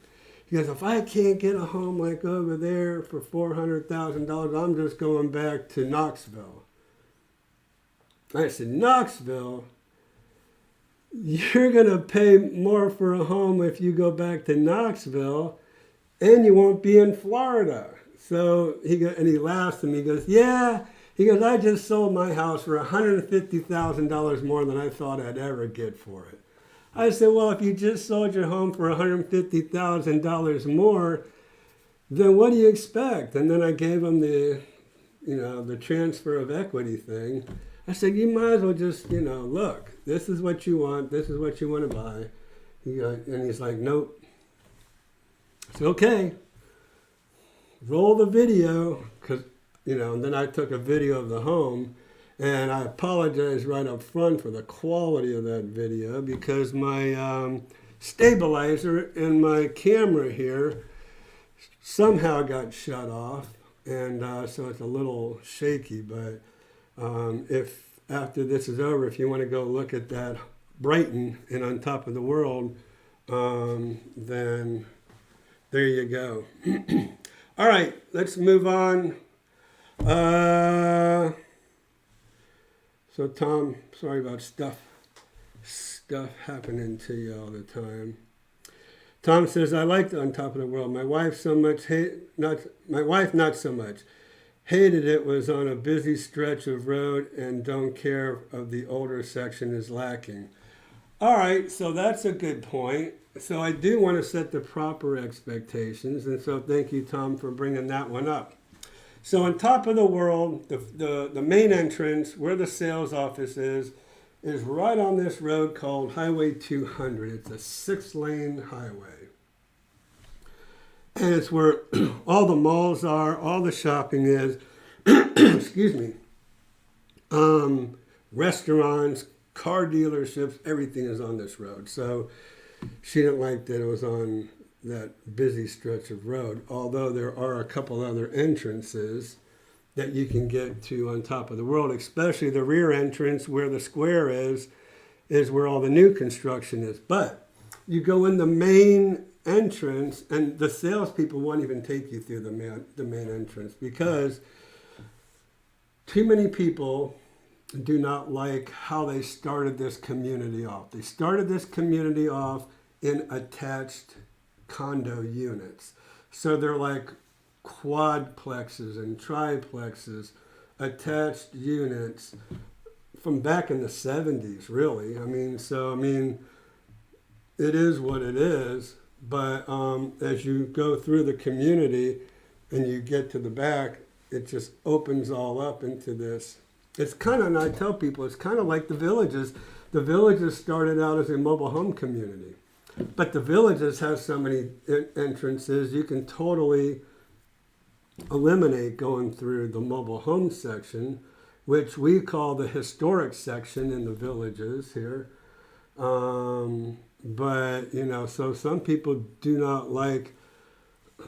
He goes, if I can't get a home like over there for $400,000, I'm just going back to Knoxville. I said, Knoxville? You're going to pay more for a home if you go back to Knoxville, and you won't be in Florida. So he laughs and he goes, yeah. He goes, I just sold my house for $150,000 more than I thought I'd ever get for it. I said, well, if you just sold your home for $150,000 more, then what do you expect? And then I gave him the transfer of equity thing. I said, you might as well just, look, this is what you want. This is what you want to buy. And he's like, nope. I said, okay, roll the video. And then I took a video of the home. And I apologize right up front for the quality of that video because my stabilizer in my camera here somehow got shut off. And so it's a little shaky. But if after this is over, if you want to go look at that Brighton and on top of the world, then there you go. All right, let's move on. So Tom, sorry about stuff happening to you all the time. Tom says, I liked On Top of the World. My wife not so much. Hated it, was on a busy stretch of road and don't care of the older section is lacking. All right, so that's a good point. So I do want to set the proper expectations, and so thank you, Tom, for bringing that one up. So on Top of the World, the main entrance where the sales office is right on this road called Highway 200. It's a 6-lane highway. And it's where all the malls are, all the shopping is, excuse me, restaurants, car dealerships, everything is on this road. So she didn't like that it was on that busy stretch of road, although there are a couple other entrances that you can get to on Top of the World, especially the rear entrance where the square is where all the new construction is. But you go in the main entrance, and the salespeople won't even take you through the main entrance because too many people do not like how they started this community off. They started this community off in attached condo units. So they're like quadplexes and triplexes, attached units from back in the 70s, really. I mean, it is what it is. But as you go through the community and you get to the back, it just opens all up into this. It's kind of, and I tell people, it's kind of like the Villages. The Villages started out as a mobile home community. But the Villages have so many entrances, you can totally eliminate going through the mobile home section, which we call the historic section in the Villages here. But, so some people do not like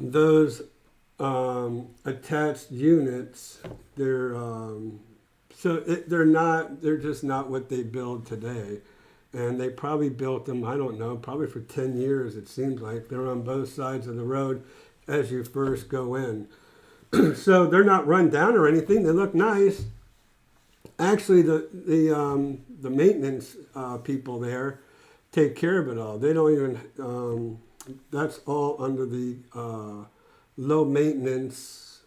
those attached units. They're just not what they build today. And they probably built them, I don't know, probably for 10 years, it seems like. They're on both sides of the road as you first go in. So they're not run down or anything. They look nice. Actually, the maintenance people there take care of it all. They don't even, that's all under the low maintenance,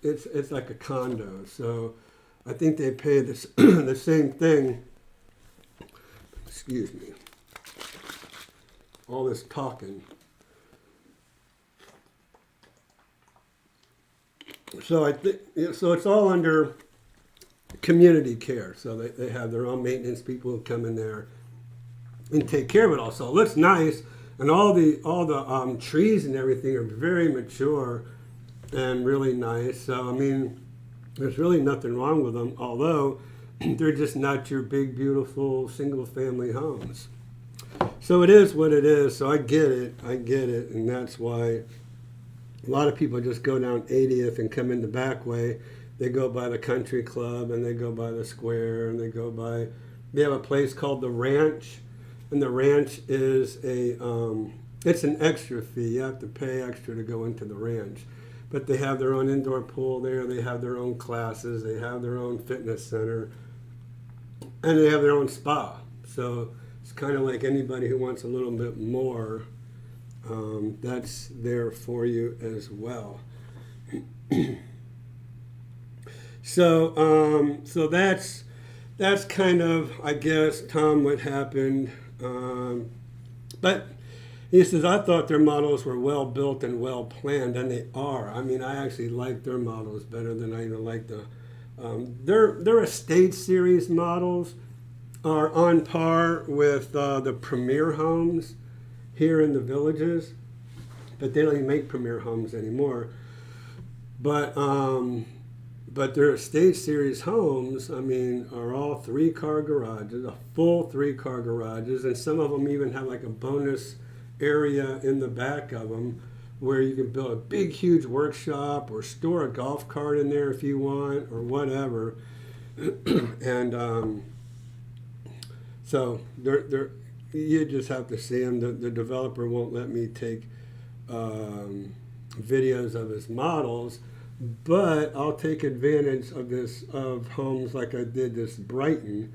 it's like a condo. So I think they pay this, the same thing. Excuse me. All this talking. So so it's all under community care. So they have their own maintenance people who come in there and take care of it all. So it looks nice, and all the trees and everything are very mature and really nice. So there's really nothing wrong with them, although they're just not your big, beautiful, single-family homes. So it is what it is. So I get it, and that's why a lot of people just go down 80th and come in the back way. They go by the country club, and they go by the square, and they have a place called the Ranch, and the Ranch is it's an extra fee. You have to pay extra to go into the Ranch. But they have their own indoor pool there, they have their own classes, they have their own fitness center, and they have their own spa. So it's kind of like anybody who wants a little bit more, that's there for you as well. So that's kind of, I guess, Tom, what happened. But he says, I thought their models were well built and well planned, and they are. I actually like their models better than I even like their estate series models are on par with the Premier homes here in the Villages, but they don't even make Premier homes anymore. But their estate series homes, are all 3-car garages, a full 3-car garages, and some of them even have like a bonus area in the back of them where you can build a big, huge workshop or store a golf cart in there if you want or whatever. And so you just have to see them. The developer won't let me take videos of his models, but I'll take advantage of homes like I did this Brighton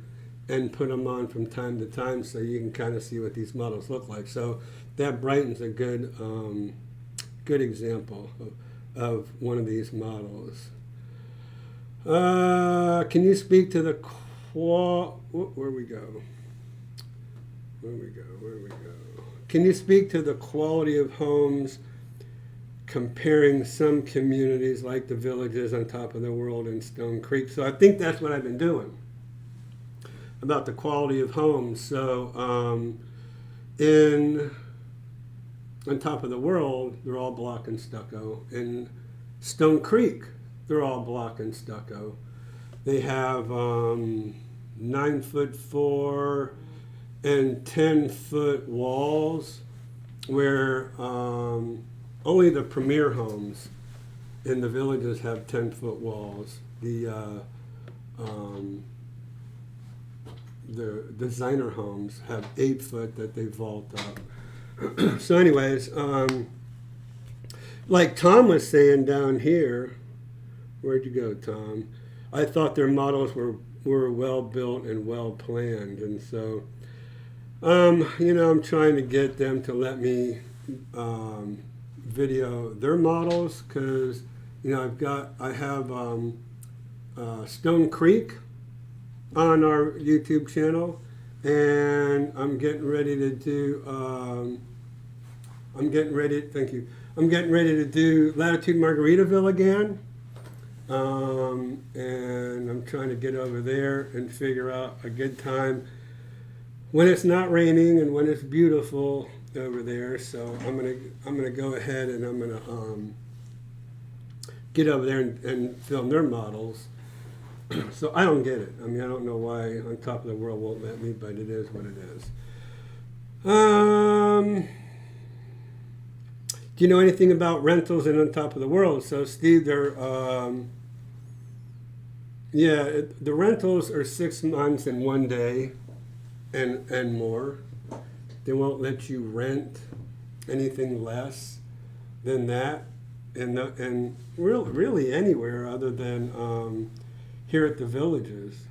and put them on from time to time so you can kind of see what these models look like. So that Brighton's a good example of one of these models. Can you speak to the where we go? Can you speak to the quality of homes comparing some communities like the Villages on Top of the World and Stone Creek? So I think that's what I've been doing about the quality of homes. So on Top of the World, they're all block and stucco. In Stone Creek, they're all block and stucco. They have 9'4" and 10-foot walls, where only the premier homes in the Villages have 10-foot walls. The designer homes have 8-foot that they vault up. So anyways, like Tom was saying down here, where'd you go, Tom? I thought their models were well built and well planned, and so I'm trying to get them to let me video their models, because I have Stone Creek on our YouTube channel, and I'm getting ready to do Latitude Margaritaville again. And I'm trying to get over there and figure out a good time when it's not raining and when it's beautiful over there. So I'm gonna go ahead and I'm gonna get over there and film their models. So I don't get it. I mean, I don't know why On Top of the World won't let me, but it is what it is. Do you know anything about rentals and On Top of the World? So Steve, the rentals are 6 months and 1 day and more. They won't let you rent anything less than that, and really anywhere other than here at the Villages.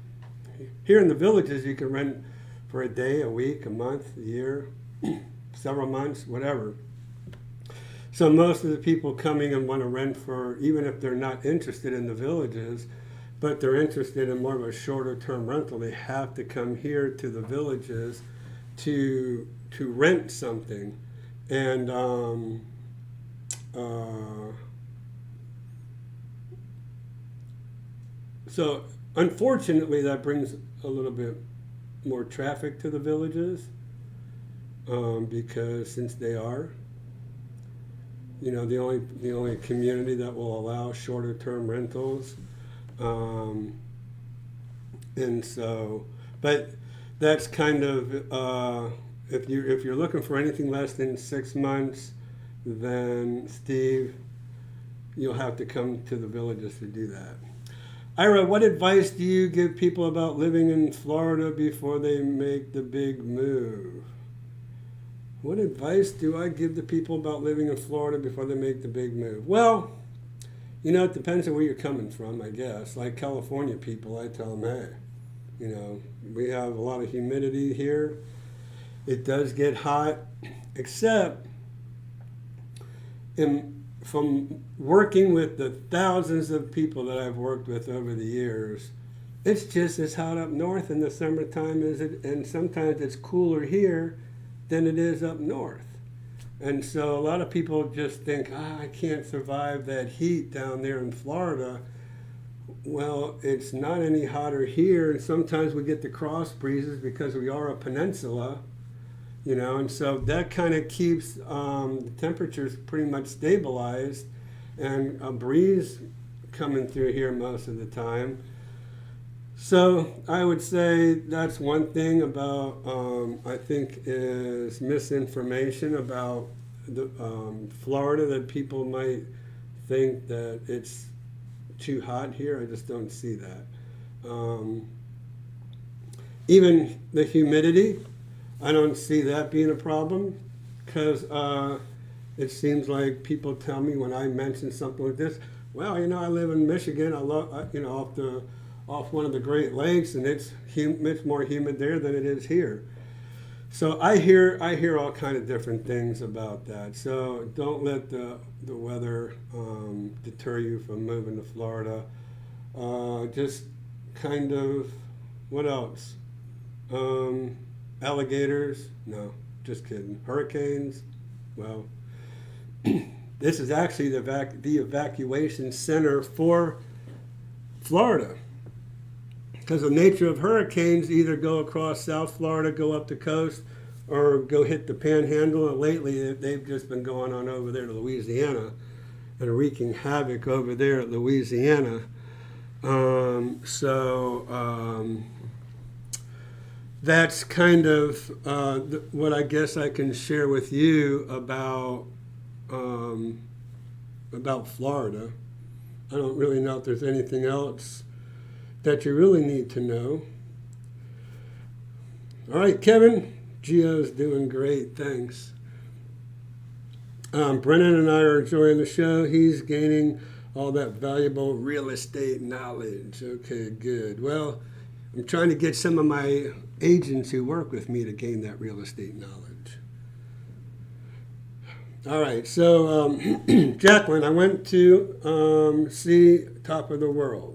Here in the Villages, you can rent for a day, a week, a month, a year, several months, whatever. So most of the people coming and want to rent for, even if they're not interested in the Villages, but they're interested in more of a shorter term rental, they have to come here to the Villages to rent something. And so unfortunately that brings a little bit more traffic to the Villages, because since they are the only community that will allow shorter term rentals, and so, but that's kind of if you're looking for anything less than 6 months, then Steve, you'll have to come to the Villages to do that. Ira, what advice do you give people about living in Florida before they make the big move? What advice do I give the people about living in Florida before they make the big move? Well, it depends on where you're coming from, I guess. Like California people, I tell them, hey, we have a lot of humidity here. It does get hot, except from working with the thousands of people that I've worked with over the years, it's just as hot up north in the summertime and sometimes it's cooler here than it is up north. And so a lot of people just think, I can't survive that heat down there in Florida. Well, it's not any hotter here, and sometimes we get the cross breezes because we are a peninsula, and so that kind of keeps the temperatures pretty much stabilized, and a breeze coming through here most of the time. So I would say that's one thing about, I think, is misinformation about the Florida, that people might think that it's too hot here. I just don't see that. Even the humidity, I don't see that being a problem, because it seems like people tell me when I mention something like this, well, I live in Michigan. I love, off one of the Great Lakes, and it's more humid there than it is here. So I hear all kind of different things about that. So don't let the weather deter you from moving to Florida. Just kind of, what else? Alligators? No, just kidding. Hurricanes? Well, this is actually the evacuation center for Florida. Because the nature of hurricanes either go across South Florida, go up the coast, or go hit the panhandle. And lately, they've just been going on over there to Louisiana and wreaking havoc over there at Louisiana. That's kind of what I guess I can share with you about Florida. I don't really know if there's anything else that you really need to know. All right, Kevin, Gio's doing great, thanks. Brennan and I are enjoying the show. He's gaining all that valuable real estate knowledge. Okay, good. Well, I'm trying to get some of my agents who work with me to gain that real estate knowledge. All right, so Jacqueline, I went to see Top of the World.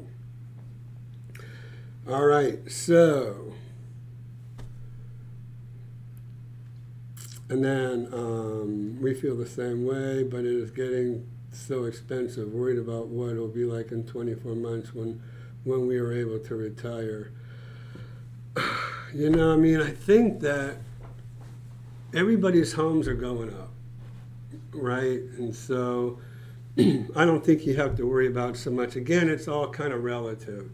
All right, so, and then we feel the same way, but it is getting so expensive. Worried about what it'll be like in 24 months when we are able to retire. I think that everybody's homes are going up, right? And so I don't think you have to worry about so much. Again, it's all kind of relative.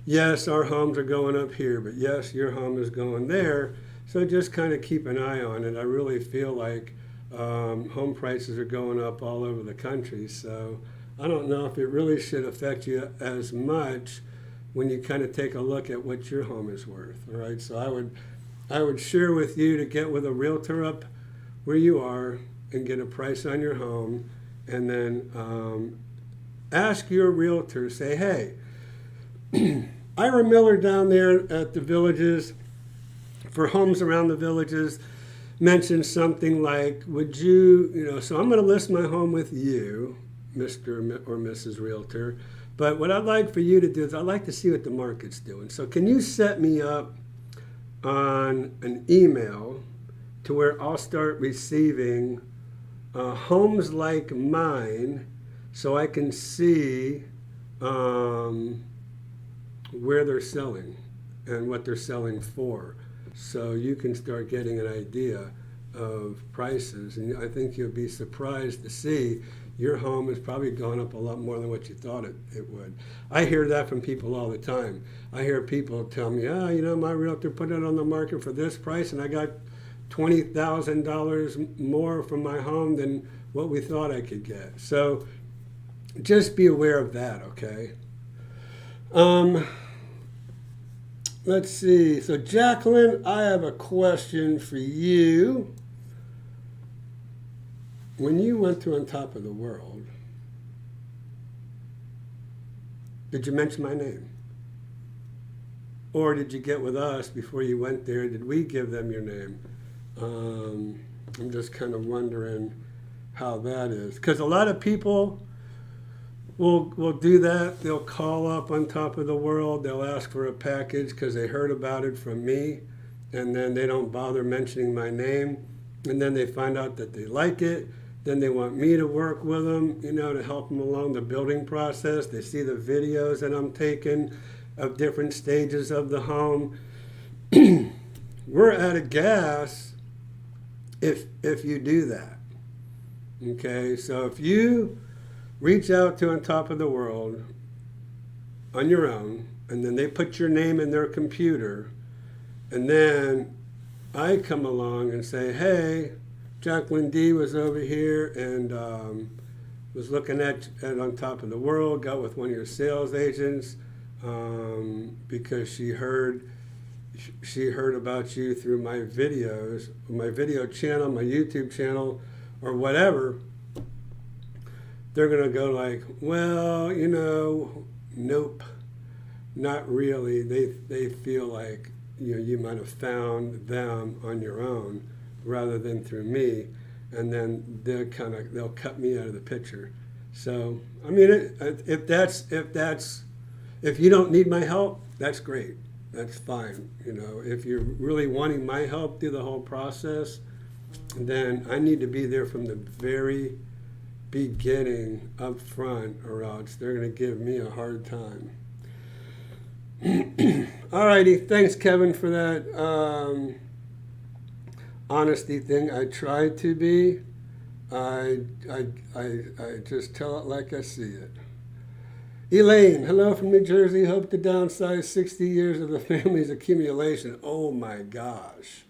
Yes, our homes are going up here, but yes, your home is going there. So just kind of keep an eye on it. I really feel like home prices are going up all over the country. So I don't know if it really should affect you as much when you kind of take a look at what your home is worth. All right. So I would share with you to get with a realtor up where you are and get a price on your home, and then ask your realtor. Say, hey, Ira Miller down there at the Villages, for homes around the Villages, mentioned something like, would you, so I'm going to list my home with you, Mr. or Mrs. Realtor, but what I'd like for you to do is I'd like to see what the market's doing. So can you set me up on an email to where I'll start receiving homes like mine so I can see where they're selling and what they're selling for, so you can start getting an idea of prices. And I think you'll be surprised to see your home has probably gone up a lot more than what you thought it would. I hear that from people all the time. I hear people tell me, my realtor put it on the market for this price and I got $20,000 more from my home than what we thought I could get. So just be aware of that, okay? Let's see. So Jacqueline, I have a question for you. When you went to On Top of the World, did you mention my name? Or did you get with us before you went there? Did we give them your name? I'm just kind of wondering how that is. Because a lot of people will do that. They'll call up On Top of the World. They'll ask for a package because they heard about it from me. And then they don't bother mentioning my name. And then they find out that they like it. Then they want me to work with them, to help them along the building process. They see the videos that I'm taking of different stages of the home. We're out of gas if you do that. Okay, so if you reach out to On Top of the World on your own, and then they put your name in their computer, and then I come along and say, hey, Jacqueline D was over here and was looking at On Top of the World, got with one of your sales agents because she heard about you through my videos, my video channel, my YouTube channel or whatever, they're going to go like, well, nope, not really. They feel like, you might have found them on your own rather than through me, and then they'll cut me out of the picture. So, I mean, if you don't need my help, that's great. That's fine. If you're really wanting my help through the whole process, then I need to be there from the very beginning up front, or else they're going to give me a hard time. Alrighty, thanks Kevin for that honesty thing. I try to be. I just tell it like I see it. Elaine, hello from New Jersey. Hope to downsize 60 years of the family's accumulation. Oh my gosh.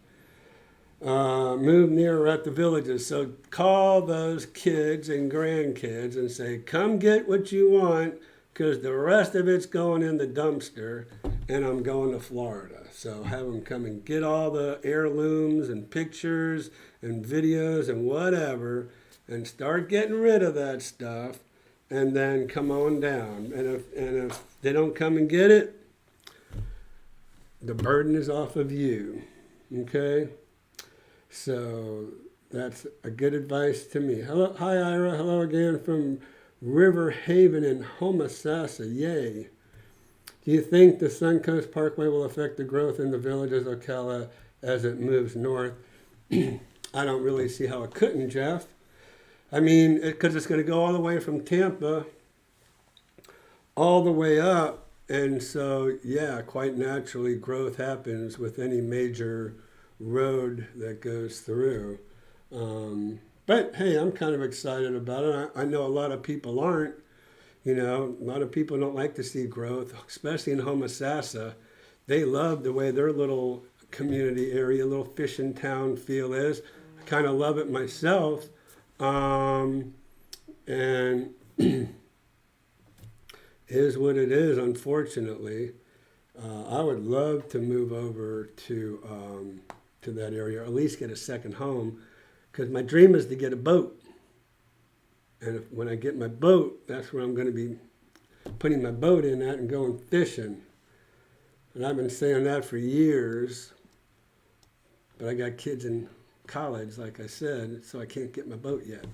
Move nearer at the villages. So call those kids and grandkids and say, come get what you want, because the rest of it's going in the dumpster, and I'm going to Florida. So have them come and get all the heirlooms and pictures and videos and whatever, and start getting rid of that stuff, and then come on down. And if they don't come and get it, the burden is off of you. Okay? So that's a good advice to me. Hello, hi Ira. Hello again from River Haven in Homosassa. Yay. Do you think the Suncoast Parkway will affect the growth in the villages of Ocala as it moves north? I don't really see how it couldn't, Jeff. I mean, because it's going to go all the way from Tampa all the way up. And so, yeah, quite naturally, growth happens with any major road that goes through. But hey, I'm kind of excited about it. I know a lot of people aren't. A lot of people don't like to see growth, especially in Homosassa. They love the way their little community area, little fishing town feel is. I kind of love it myself. And is what it is, unfortunately. I would love to move over to that area, or at least get a second home, because my dream is to get a boat. And when I get my boat, that's where I'm going to be putting my boat in at and going fishing. And I've been saying that for years, but I got kids in college, like I said, so I can't get my boat yet.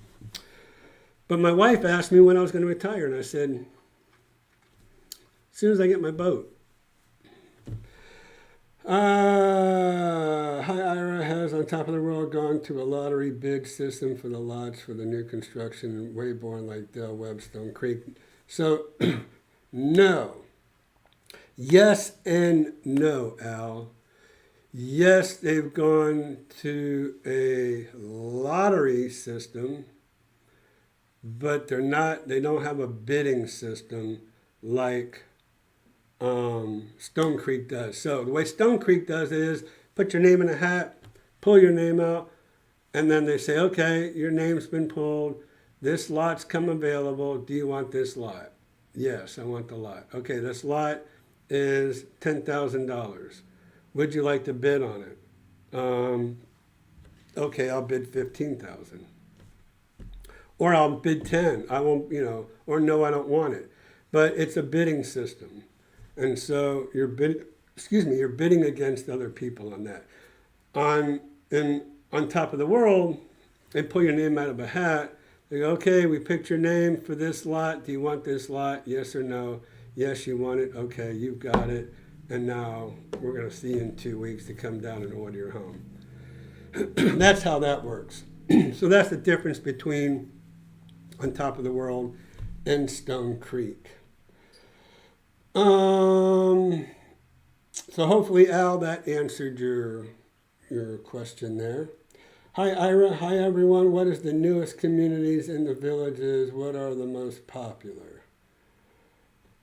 But my wife asked me when I was going to retire, and I said, as soon as I get my boat. Hi Ira, has On Top of the World gone to a lottery bid system for the lots for the new construction in Wayborn, like Dell, Webstone Creek? So, no. Yes and no, Al. Yes, they've gone to a lottery system, but they don't have a bidding system like Stone Creek does. So the way Stone Creek does it is put your name in a hat, pull your name out, and then they say, okay, your name's been pulled. This lot's come available. Do you want this lot? Yes, I want the lot. Okay, this lot is $10,000. Would you like to bid on it? Okay, I'll bid $15,000. Or I'll bid 10. I won't, or no, I don't want it. But it's a bidding system. And so you're bidding against other people on that. On Top of the World, they pull your name out of a hat. They go, okay, we picked your name for this lot. Do you want this lot? Yes or no? Yes, you want it. Okay, you've got it. And now we're going to see you in 2 weeks to come down and order your home. That's how that works. So that's the difference between On Top of the World and Stone Creek. So hopefully, Al, that answered your question there. Hi, Ira. Hi, everyone. What is the newest communities in the villages? What are the most popular?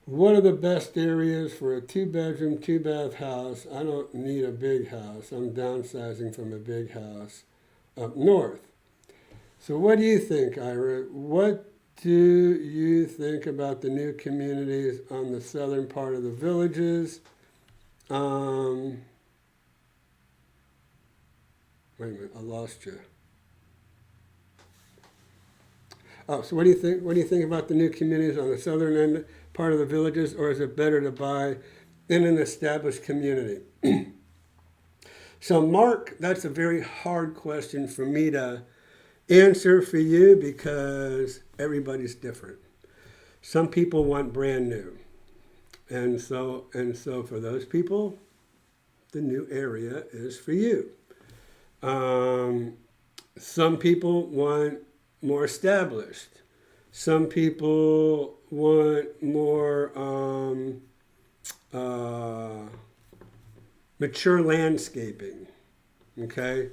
What are the best areas for a 2-bedroom, 2-bath house? I don't need a big house. I'm downsizing from a big house up north. So what do you think, Ira? What do you think about the new communities on the southern part of the villages? Wait a minute, I lost you. Oh, so what do you think? What do you think about the new communities on the southern end part of the villages, or is it better to buy in an established community? So, Mark, that's a very hard question for me to answer for you because everybody's different. Some people want brand new, and so for those people, the new area is for you. Um, some people want more established. Some people want more uh, mature landscaping. Okay.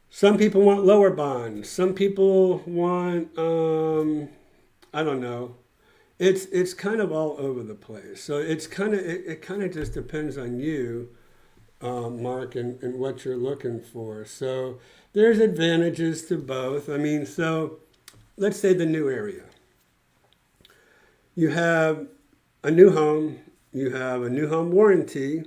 Some people want lower bonds. Some people want I don't know. It's kind of all over the place. So it kind of just depends on you, Mark, and what you're looking for. So there's advantages to both. I mean, so let's say the new area. You have a new home. You have a new home warranty.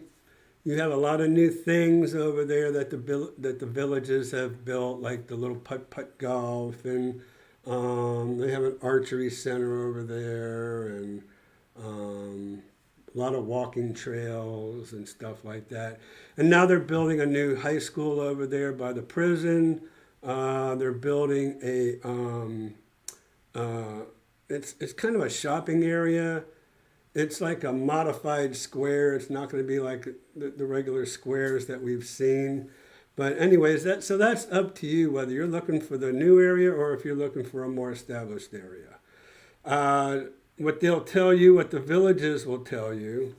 You have a lot of new things over there that the villages have built, like the little putt-putt golf, and they have an archery center over there, and a lot of walking trails and stuff like that. And now they're building a new high school over there by the prison. They're building it's kind of a shopping area. It's like a modified square. It's not going to be like the regular squares that we've seen. But anyways, that's up to you whether you're looking for the new area or if you're looking for a more established area. What they'll tell you, what the villages will tell you,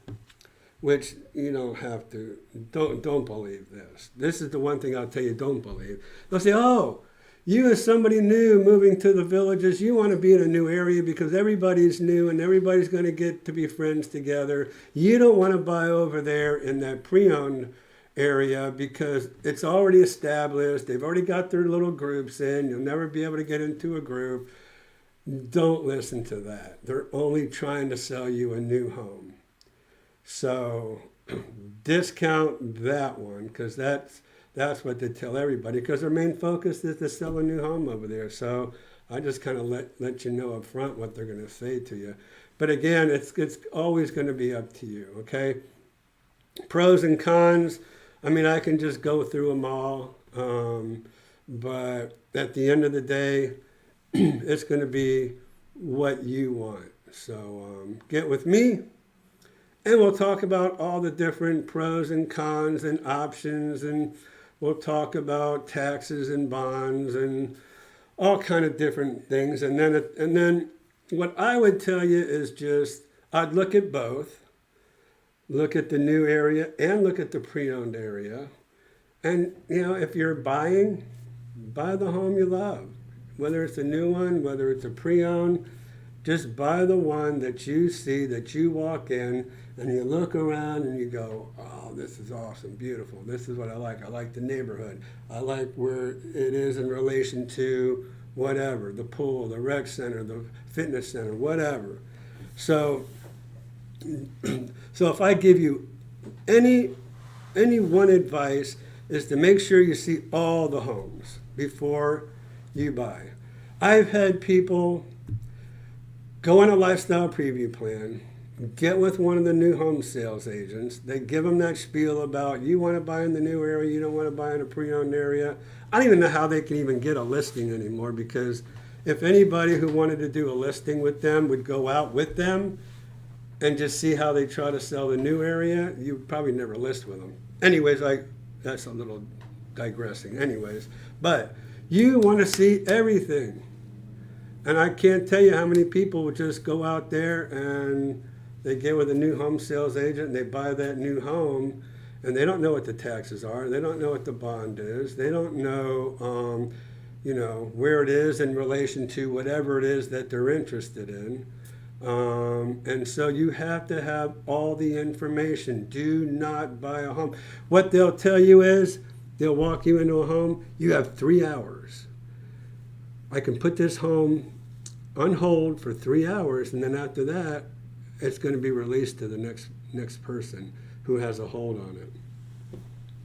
which you don't have to, don't believe this. This is the one thing I'll tell you don't believe. They'll say, oh, you as somebody new moving to the villages, you want to be in a new area because everybody's new and everybody's going to get to be friends together. You don't want to buy over there in that pre-owned area because it's already established. They've already got their little groups in. You'll never be able to get into a group. Don't listen to that. They're only trying to sell you a new home. So discount that one because that's what they tell everybody because their main focus is to sell a new home over there. So I just kind of let you know up front what they're going to say to you. But again, it's always going to be up to you, okay? Pros and cons, I mean, I can just go through them all. But at the end of the day, it's going to be what you want. So get with me. And we'll talk about all the different pros and cons and options, and we'll talk about taxes and bonds and all kind of different things. And then what I would tell you is just I'd look at both, look at the new area and look at the pre-owned area. And if you're buying, buy the home you love, whether it's a new one, whether it's a pre-owned. Just buy the one that you see, that you walk in, and you look around and you go, oh, this is awesome, beautiful. This is what I like. I like the neighborhood. I like where it is in relation to whatever, the pool, the rec center, the fitness center, whatever. So if I give you any one advice is to make sure you see all the homes before you buy. I've had people go on a lifestyle preview plan, get with one of the new home sales agents. They give them that spiel about you want to buy in the new area, you don't want to buy in a pre-owned area. I don't even know how they can even get a listing anymore because if anybody who wanted to do a listing with them would go out with them and just see how they try to sell the new area, you'd probably never list with them. Anyways, that's a little digressing. Anyways, but you want to see everything. And I can't tell you how many people would just go out there and they get with a new home sales agent and they buy that new home and they don't know what the taxes are. They don't know what the bond is. They don't know, where it is in relation to whatever it is that they're interested in. And so you have to have all the information. Do not buy a home. What they'll tell you is they'll walk you into a home. You have 3 hours. I can put this home on hold for 3 hours, and then after that, it's going to be released to the next person who has a hold on it.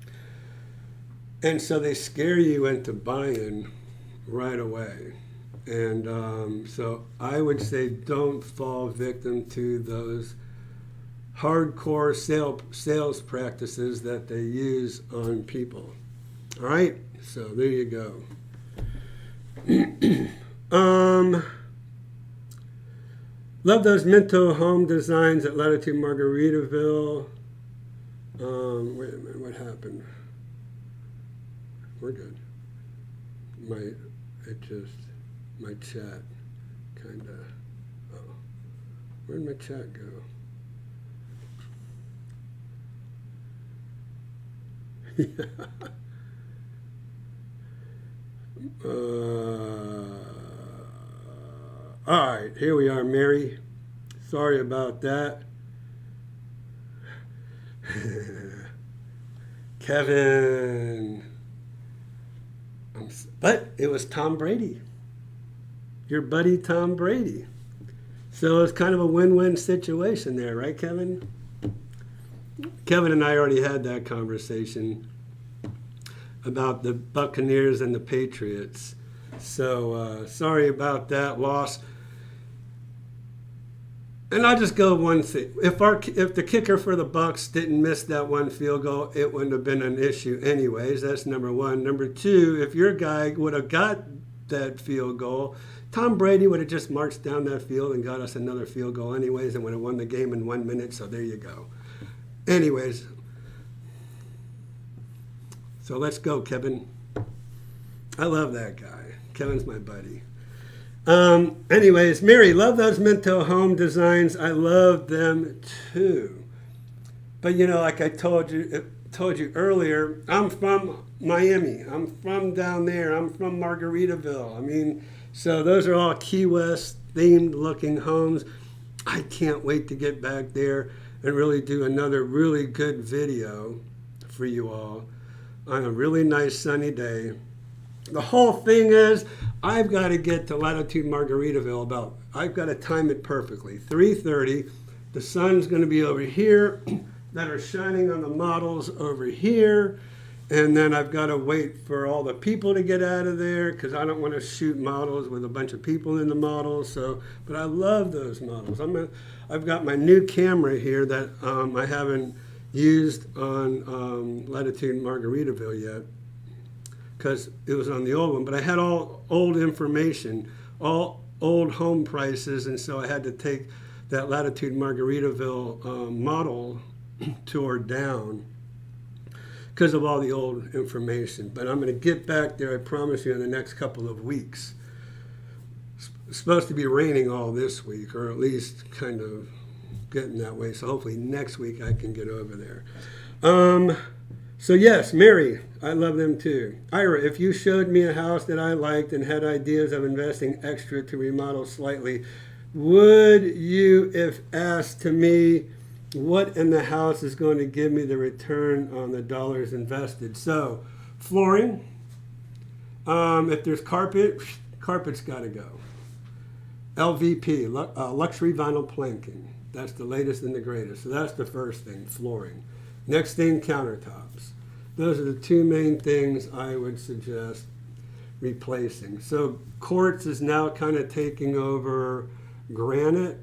And so they scare you into buying right away. And so I would say don't fall victim to those hardcore sales practices that they use on people. All right, so there you go. Love those Minto home designs at Latitude Margaritaville. Wait a minute, what happened? We're good. My chat kind of, oh, where'd my chat go? All right, here we are, Mary. Sorry about that. Kevin. But it was Tom Brady. Your buddy Tom Brady. So it's kind of a win-win situation there, right, Kevin? Kevin and I already had that conversation about the Buccaneers and the Patriots. So sorry about that loss. And I'll just go one thing. If the kicker for the Bucs didn't miss that one field goal, it wouldn't have been an issue anyways. That's number one. Number two, if your guy would have got that field goal, Tom Brady would have just marched down that field and got us another field goal anyways and would have won the game in 1 minute. So there you go. Anyways, so let's go, Kevin. I love that guy. Kevin's my buddy. Anyways, Mary, love those Minto home designs. I love them too. But you know, like I told you earlier, I'm from Miami. I'm from down there. I'm from Margaritaville. I mean, so those are all Key West themed looking homes. I can't wait to get back there and really do another really good video for you all on a really nice sunny day. The whole thing is, I've got to get to Latitude Margaritaville I've got to time it perfectly. 3:30, the sun's going to be over here, that are shining on the models over here, and then I've got to wait for all the people to get out of there because I don't want to shoot models with a bunch of people in the models. So, but I love those models. I've got my new camera here that I haven't used on Latitude Margaritaville yet, because it was on the old one, but I had all old information, all old home prices, and so I had to take that Latitude Margaritaville model tour down because of all the old information. But I'm going to get back there, I promise you, in the next couple of weeks. It's supposed to be raining all this week, or at least kind of getting that way, so hopefully next week I can get over there. So yes, Mary, I love them too. Ira, if you showed me a house that I liked and had ideas of investing extra to remodel slightly, would you, if asked to me, what in the house is going to give me the return on the dollars invested? So, flooring, if there's carpet, carpet's got to go. LVP, luxury vinyl planking. That's the latest and the greatest. So that's the first thing, flooring. Next thing, countertops. Those are the two main things I would suggest replacing. So quartz is now kind of taking over granite.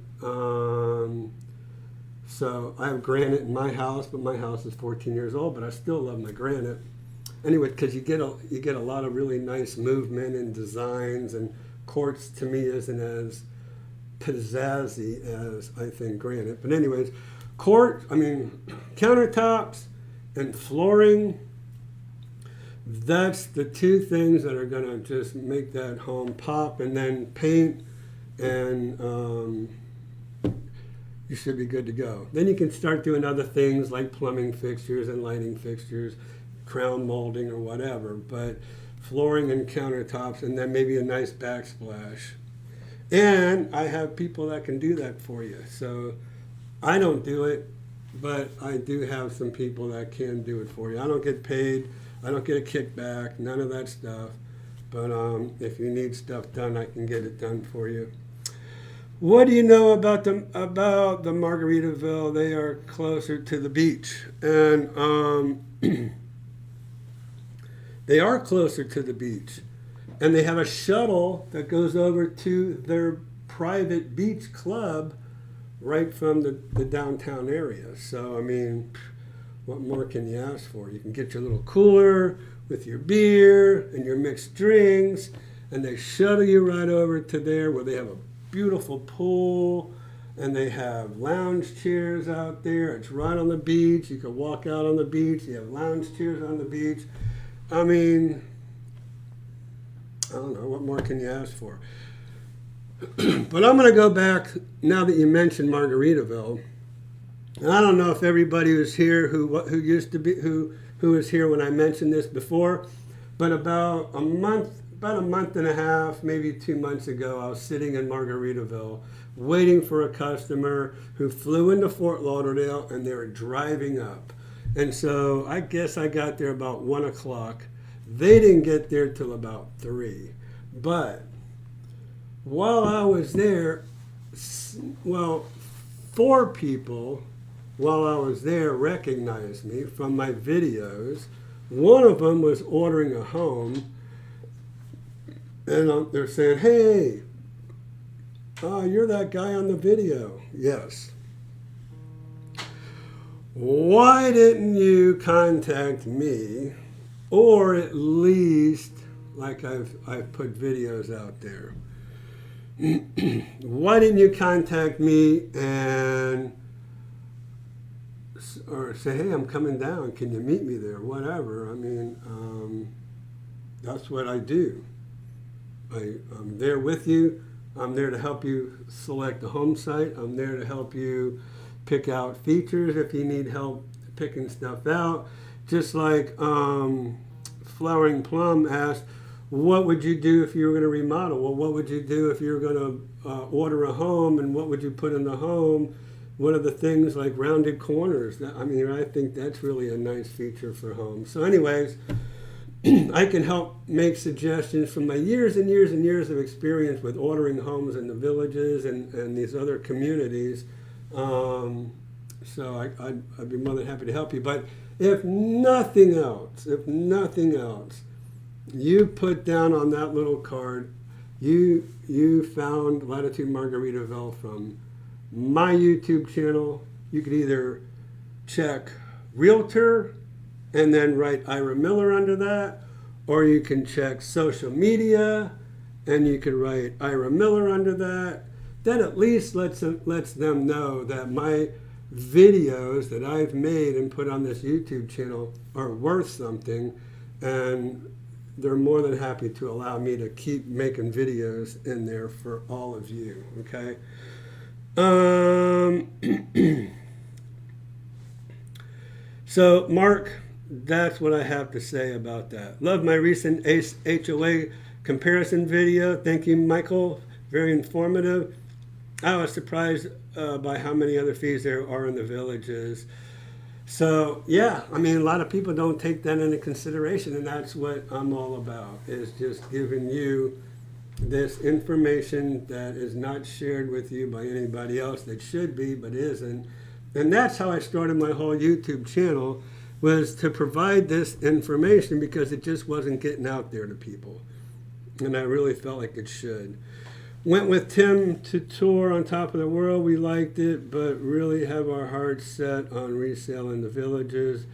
So I have granite in my house, but my house is 14 years old, but I still love my granite. Anyway, because you get a lot of really nice movement and designs, and quartz to me isn't as pizzazzy as I think granite. But anyways, countertops and flooring, that's the two things that are going to just make that home pop. And then paint, and you should be good to go. Then you can start doing other things like plumbing fixtures and lighting fixtures, crown molding or whatever. But flooring and countertops, and then maybe a nice backsplash. And I have people that can do that for you. So I don't do it, but I do have some people that can do it for you. I don't get paid. I don't get a kickback, none of that stuff. But if you need stuff done, I can get it done for you. What do you know about the Margaritaville? They are closer to the beach. And they are closer to the beach. And they have a shuttle that goes over to their private beach club right from the downtown area. So, I mean, what more can you ask for? You can get your little cooler with your beer and your mixed drinks, and they shuttle you right over to there where they have a beautiful pool, and they have lounge chairs out there. It's right on the beach. You can walk out on the beach. You have lounge chairs on the beach. I mean, I don't know, what more can you ask for? But I'm going to go back, now that you mentioned Margaritaville. And I don't know if everybody was here who used to be, who was here when I mentioned this before, but about a month and a half, maybe 2 months ago, I was sitting in Margaritaville waiting for a customer who flew into Fort Lauderdale, and they were driving up. And so I guess I got there about 1 o'clock. They didn't get there till about 3. But while I was there, well, 4 people while I was there recognized me from my videos. One of them was ordering a home, and they're saying, "Hey, you're that guy on the video." Yes. Why didn't you contact me, or at least, like I've put videos out there? Why didn't you contact me or say, "Hey, I'm coming down. Can you meet me there?" Whatever. I mean, that's what I do. I'm there with you. I'm there to help you select a home site. I'm there to help you pick out features if you need help picking stuff out. Just like Flowering Plum asked, what would you do if you were going to remodel? Well, what would you do if you were going to order a home, and what would you put in the home? What are the things like rounded corners? I mean, I think that's really a nice feature for homes. So anyways, I can help make suggestions from my years and years and years of experience with ordering homes in the villages and these other communities. So I'd be more than happy to help you. But if nothing else, you put down on that little card, you found Latitude Margaritaville from my YouTube channel. You could either check Realtor and then write Ira Miller under that, or you can check social media and you can write Ira Miller under that. That at least lets them know that my videos that I've made and put on this YouTube channel are worth something, and they're more than happy to allow me to keep making videos in there for all of you, okay? So, Mark, that's what I have to say about that. Love my recent HOA comparison video. Thank you, Michael. Very informative. I was surprised by how many other fees there are in the villages. So, yeah, I mean, a lot of people don't take that into consideration, and that's what I'm all about, is just giving you this information that is not shared with you by anybody else that should be, but isn't. And that's how I started my whole YouTube channel, was to provide this information because it just wasn't getting out there to people. And I really felt like it should. Went with Tim to tour on Top of the World. We liked it, but really have our hearts set on resale in the villages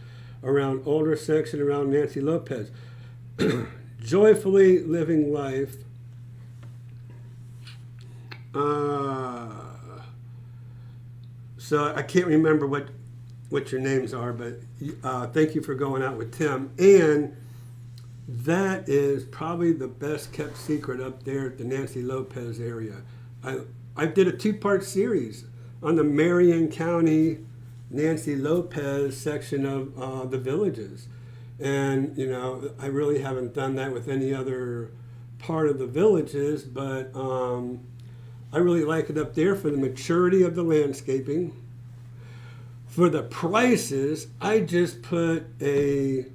around older section around Nancy Lopez. Joyfully living life. So I can't remember what your names are, but thank you for going out with Tim. And that is probably the best kept secret up there at the Nancy Lopez area. I did a 2-part series on the Marion County Nancy Lopez section of the villages. And, you know, I really haven't done that with any other part of the villages, but I really like it up there for the maturity of the landscaping. For the prices, I just put a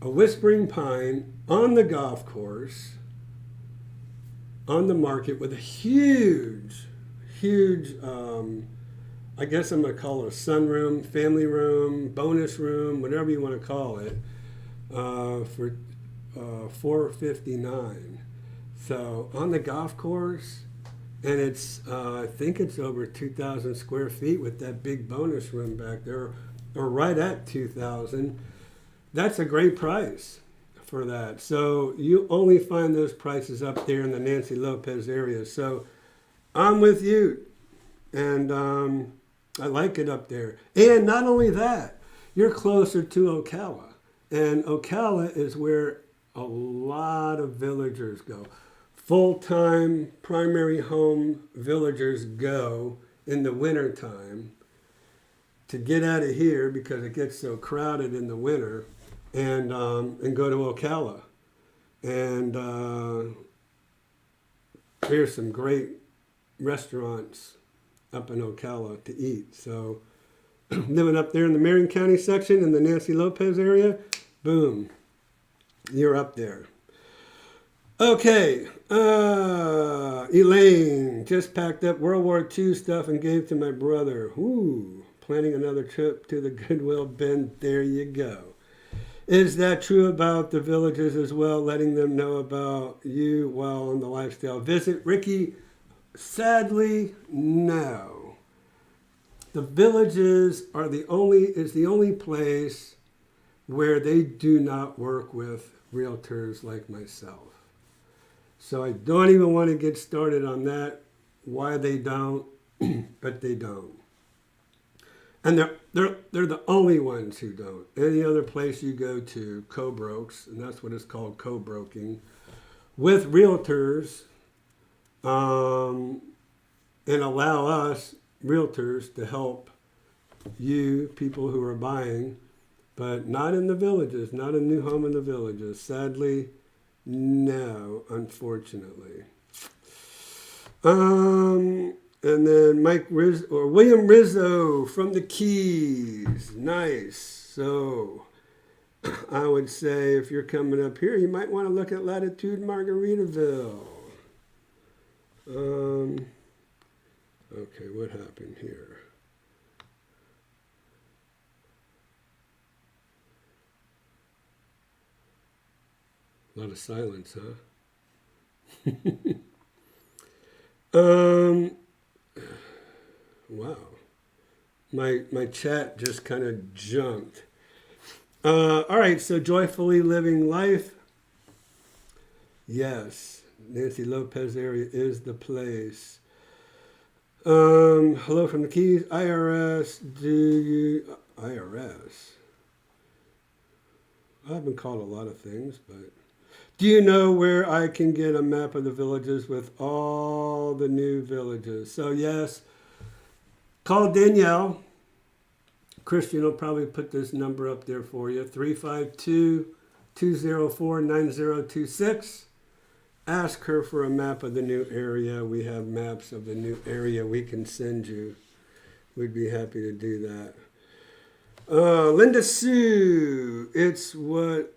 whispering pine on the golf course on the market with a huge, I guess I'm going to call it a sunroom, family room, bonus room, whatever you want to call it, for $459. So on the golf course, and it's I think it's over 2,000 square feet with that big bonus room back there, or right at 2,000. That's a great price for that. So you only find those prices up there in the Nancy Lopez area. So I'm with you, and I like it up there. And not only that, you're closer to Ocala, and Ocala is where a lot of villagers go. Full-time primary home villagers go in the wintertime to get out of here because it gets so crowded in the winter, and go to Ocala. And there's some great restaurants up in Ocala to eat. So living up there in the Marion County section in the Nancy Lopez area, boom, you're up there. Okay, Elaine just packed up World War II stuff and gave to my brother. Ooh, planning another trip to the Goodwill bin. There you go. Is that true about the villages as well, letting them know about you while on the lifestyle visit? Ricky, sadly, no. The villages are the only place where they do not work with realtors like myself. So I don't even want to get started on that, why they don't, but they don't. And they're the only ones who don't. Any other place you go to, co-brokes, and that's what it's called, co-broking, with realtors, and allow us realtors to help you, people who are buying, but not in the villages, not a new home in the villages. Sadly, no, unfortunately. And then William Rizzo from the Keys. Nice. So I would say if you're coming up here, you might want to look at Latitude Margaritaville. Okay, what happened here? A lot of silence, huh? Wow. My chat just kind of jumped. All right, so joyfully living life. Yes, Nancy Lopez area is the place. Hello from the Keys. IRS, IRS? I've been called a lot of things, but do you know where I can get a map of the villages with all the new villages? So yes, call Danielle. Christian will probably put this number up there for you, 352-204-9026. Ask her for a map of the new area. We have maps of the new area we can send you. We'd be happy to do that. Linda Sue, it's what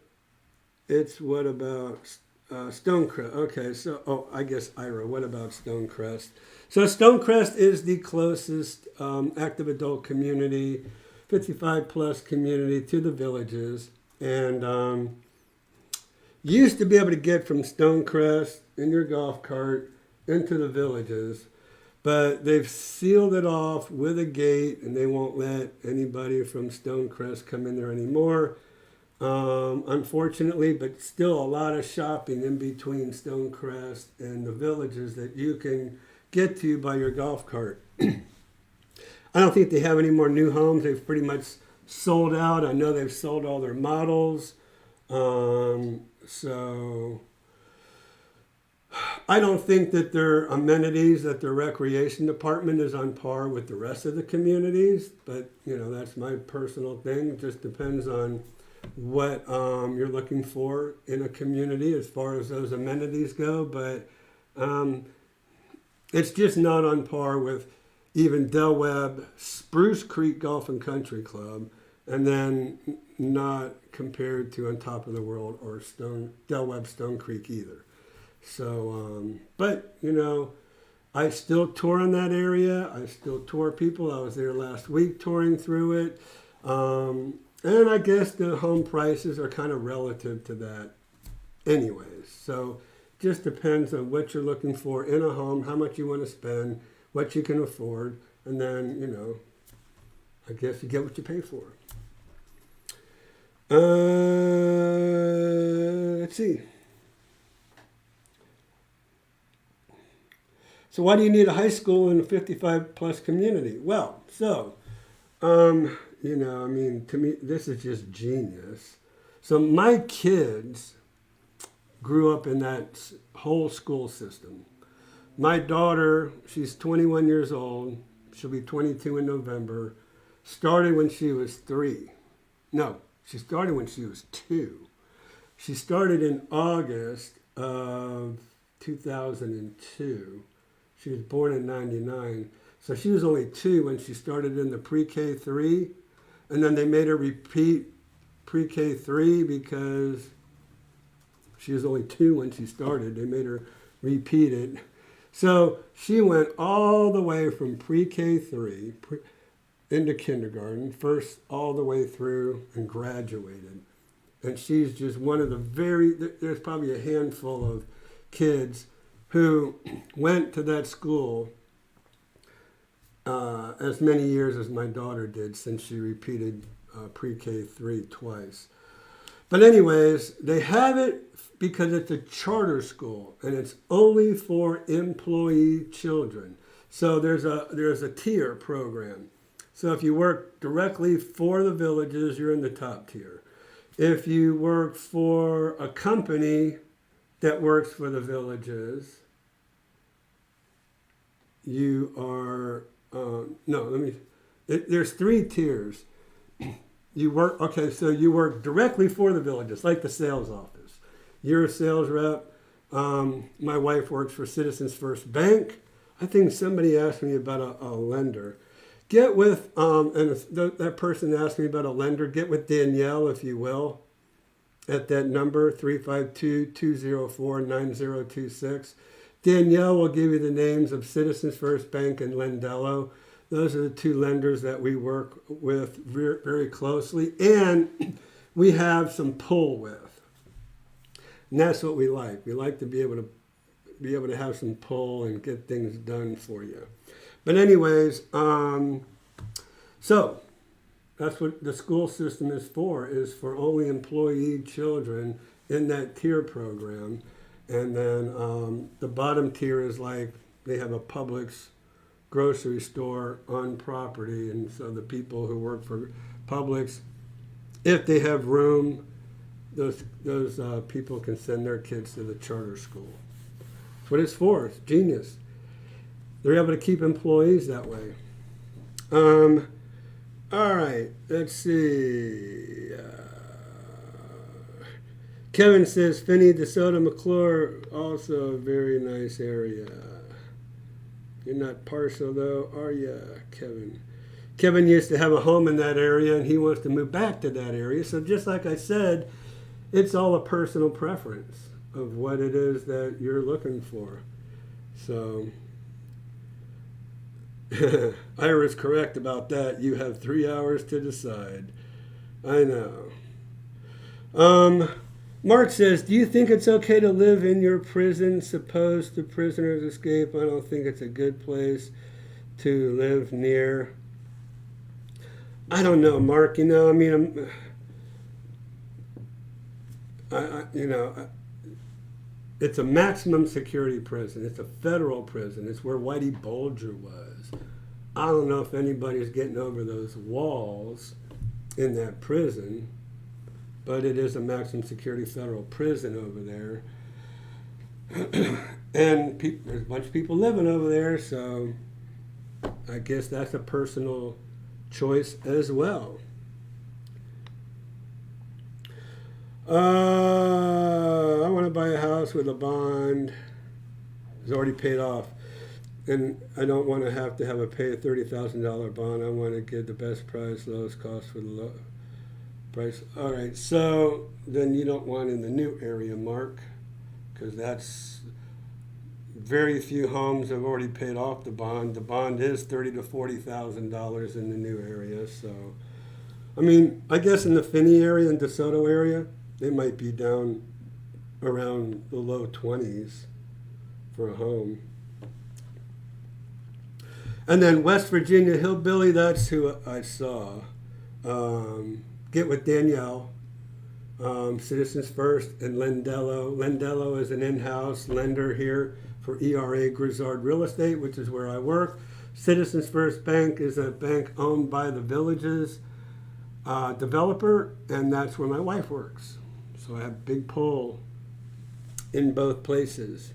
about Stonecrest? Okay, so, I guess Ira, what about Stonecrest? So Stonecrest is the closest active adult community, 55 plus community to the villages. And you used to be able to get from Stonecrest in your golf cart into the villages, but they've sealed it off with a gate and they won't let anybody from Stonecrest come in there anymore. Unfortunately, but still a lot of shopping in between Stonecrest and the villages that you can get to by your golf cart. I don't think they have any more new homes. They've pretty much sold out. I know they've sold all their models. So I don't think that their amenities, that their recreation department is on par with the rest of the communities. But, that's my personal thing. It just depends on what you're looking for in a community as far as those amenities go. But it's just not on par with even Del Webb, Spruce Creek Golf and Country Club, and then not compared to On Top of the World or Del Webb Stone Creek either. So, but, I still tour in that area. I still tour people. I was there last week touring through it. And I guess the home prices are kind of relative to that. anyways. So just depends on what you're looking for in a home, how much you want to spend, what you can afford, and then, you know, I guess you get what you pay for. Let's see. So why do you need a high school in a 55 plus community? Well, so, you know, I mean, to me, this is just genius. So my kids grew up in that whole school system. My daughter, she's 21 years old. She'll be 22 in November. Started when she was 3. No, she started when she was 2. She started in August of 2002. She was born in 99. So she was only 2 when she started in the pre-K 3. And then they made her repeat pre-K 3 because she was only 2 when she started. They made her repeat it. So she went all the way from pre-K 3 into kindergarten, first all the way through, and graduated. And she's just one of the there's probably a handful of kids who went to that school as many years as my daughter did, since she repeated pre-K 3 twice. But anyways, they have it because it's a charter school and it's only for employee children. So there's a tier program. So if you work directly for the villages, you're in the top tier. If you work for a company that works for the villages, you are, there's 3 tiers. You work directly for the villages, like the sales office. You're a sales rep. My wife works for Citizens First Bank. I think somebody asked me about a lender. Get with, that person asked me about a lender. Get with Danielle, if you will, at that number, 352-204-9026. Danielle will give you the names of Citizens First Bank and Lendello. Those are the 2 lenders that we work with very, very closely, and we have some pull with. And that's what we like. We like to be able to have some pull and get things done for you. But anyways, so that's what the school system is for only employee children in that tier program. And then the bottom tier is like they have a Publix grocery store on property, and so the people who work for Publix, if they have room, those people can send their kids to the charter school. That's what it's for. It's genius. They're able to keep employees that way. All right, let's see. Kevin says, Finney, DeSoto, McClure, also a very nice area. You're not partial, though, are you, Kevin? Kevin used to have a home in that area, and he wants to move back to that area. So just like I said, it's all a personal preference of what it is that you're looking for. So Ira's correct about that. You have 3 hours to decide. I know. Mark says, do you think it's okay to live in your prison? Suppose the prisoners escape. I don't think it's a good place to live near. I don't know, Mark. You know, I mean, it's a maximum security prison. It's a federal prison. It's where Whitey Bulger was. I don't know if anybody's getting over those walls in that prison. But it is a maximum security federal prison over there. And there's a bunch of people living over there, so I guess that's a personal choice as well. I want to buy a house with a bond. It's already paid off. And I don't want to have a pay a $30,000 bond. I want to get the best price, lowest cost for the low price. All right, so then you don't want in the new area, Mark, because that's very few homes have already paid off the bond. The bond is $30,000 to $40,000 in the new area. So, I mean, I guess in the Finney area and DeSoto area, they might be down around the low 20s for a home. And then West Virginia Hillbilly, that's who I saw. Get with Danielle, Citizens First, and Lendello. Lendello is an in-house lender here for ERA Grizzard Real Estate, which is where I work. Citizens First Bank is a bank owned by the Villages developer, and that's where my wife works. So I have big pull in both places.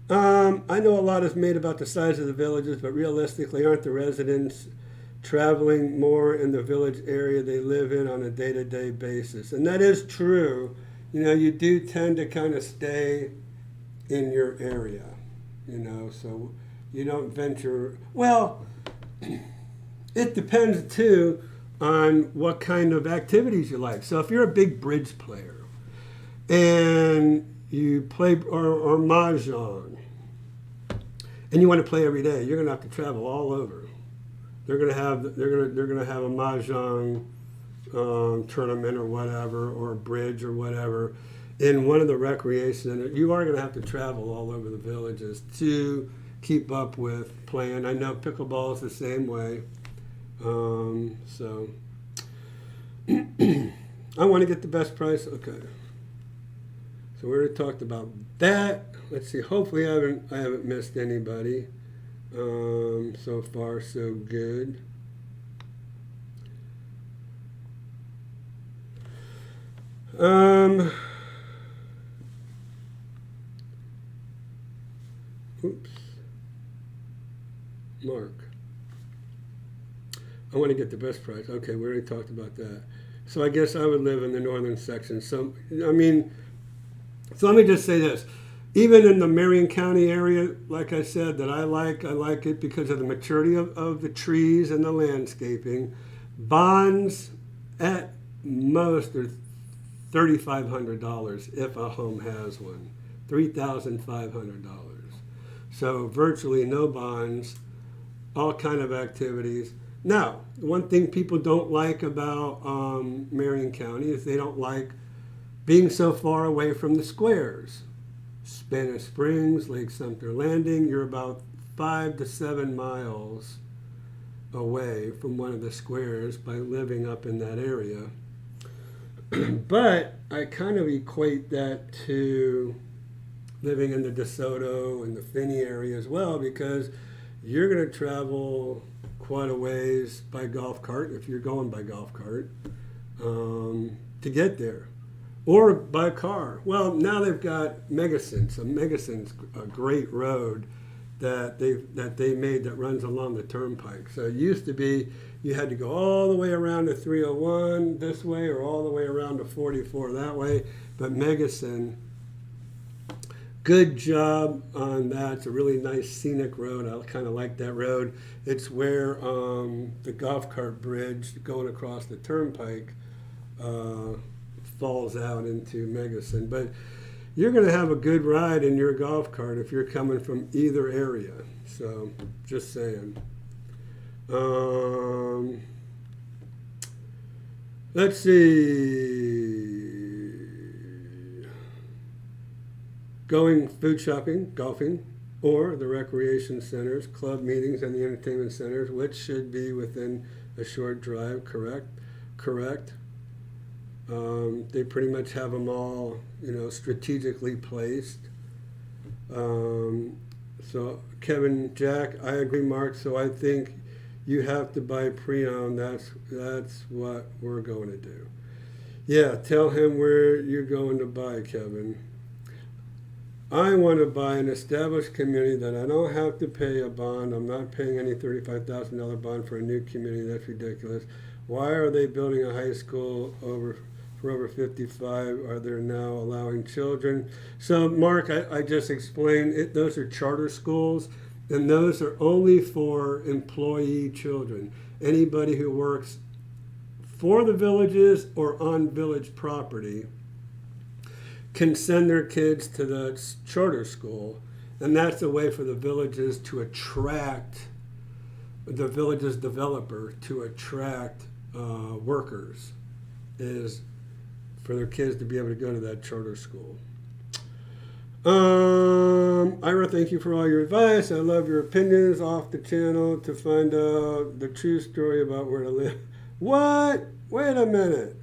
I know a lot is made about the size of the villages, but realistically, aren't the residents traveling more in the village area they live in on a day-to-day basis? And that is true. You know, you do tend to kind of stay in your area, you know, so you don't venture. Well, it depends too on what kind of activities you like. So if you're a big bridge player and you play or mahjong and you want to play every day, you're going to have to travel all over. They're going to have a mahjong tournament or whatever, or a bridge or whatever in one of the recreation centers. You are going to have to travel all over the villages to keep up with playing. I know pickleball is the same way. So I want to get the best price. Okay. So we already talked about that. Let's see. Hopefully I haven't missed anybody. So far so good. Oops. Mark. I want to get the best price. Okay, we already talked about that. So I guess I would live in the northern section. So, I mean, so let me just say this. Even in the Marion County area, like I said, that I like it because of the maturity of the trees and the landscaping. Bonds at most are $3,500 if a home has one. $3,500. So virtually no bonds, all kind of activities. Now, one thing people don't like about Marion County is they don't like being so far away from the squares. Spanish Springs, Lake Sumter Landing, you're about 5 to 7 miles away from one of the squares by living up in that area. But I kind of equate that to living in the DeSoto and the Finney area as well, because you're going to travel quite a ways by golf cart, if you're going by golf cart, to get there. Or by car. Well, now they've got Megasons. So Megasons, a great road that they made that runs along the turnpike. So it used to be you had to go all the way around to 301 this way or all the way around to 44 that way. But Megason, good job on that. It's a really nice scenic road. I kind of like that road. It's where the golf cart bridge going across the turnpike falls out into Megason. But you're going to have a good ride in your golf cart if you're coming from either area. So just saying. Let's see. Going food shopping, golfing, or the recreation centers, club meetings, and the entertainment centers, which should be within a short drive, correct. They pretty much have them all, strategically placed. So Kevin, Jack, I agree, Mark. So I think you have to buy pre-owned. That's what we're going to do. Yeah, tell him where you're going to buy, Kevin. I want to buy an established community that I don't have to pay a bond. I'm not paying any $35,000 bond for a new community. That's ridiculous. Why are they building a high school for over 55? Are they now allowing children? So, Mark, I just explained it. Those are charter schools, and those are only for employee children. Anybody who works for the villages or on village property can send their kids to the charter school, and that's a way for the villages to attract the village's developer to attract workers, is for their kids to be able to go to that charter school. Ira, thank you for all your advice. I love your opinions off the channel to find out the true story about where to live. What? Wait a minute.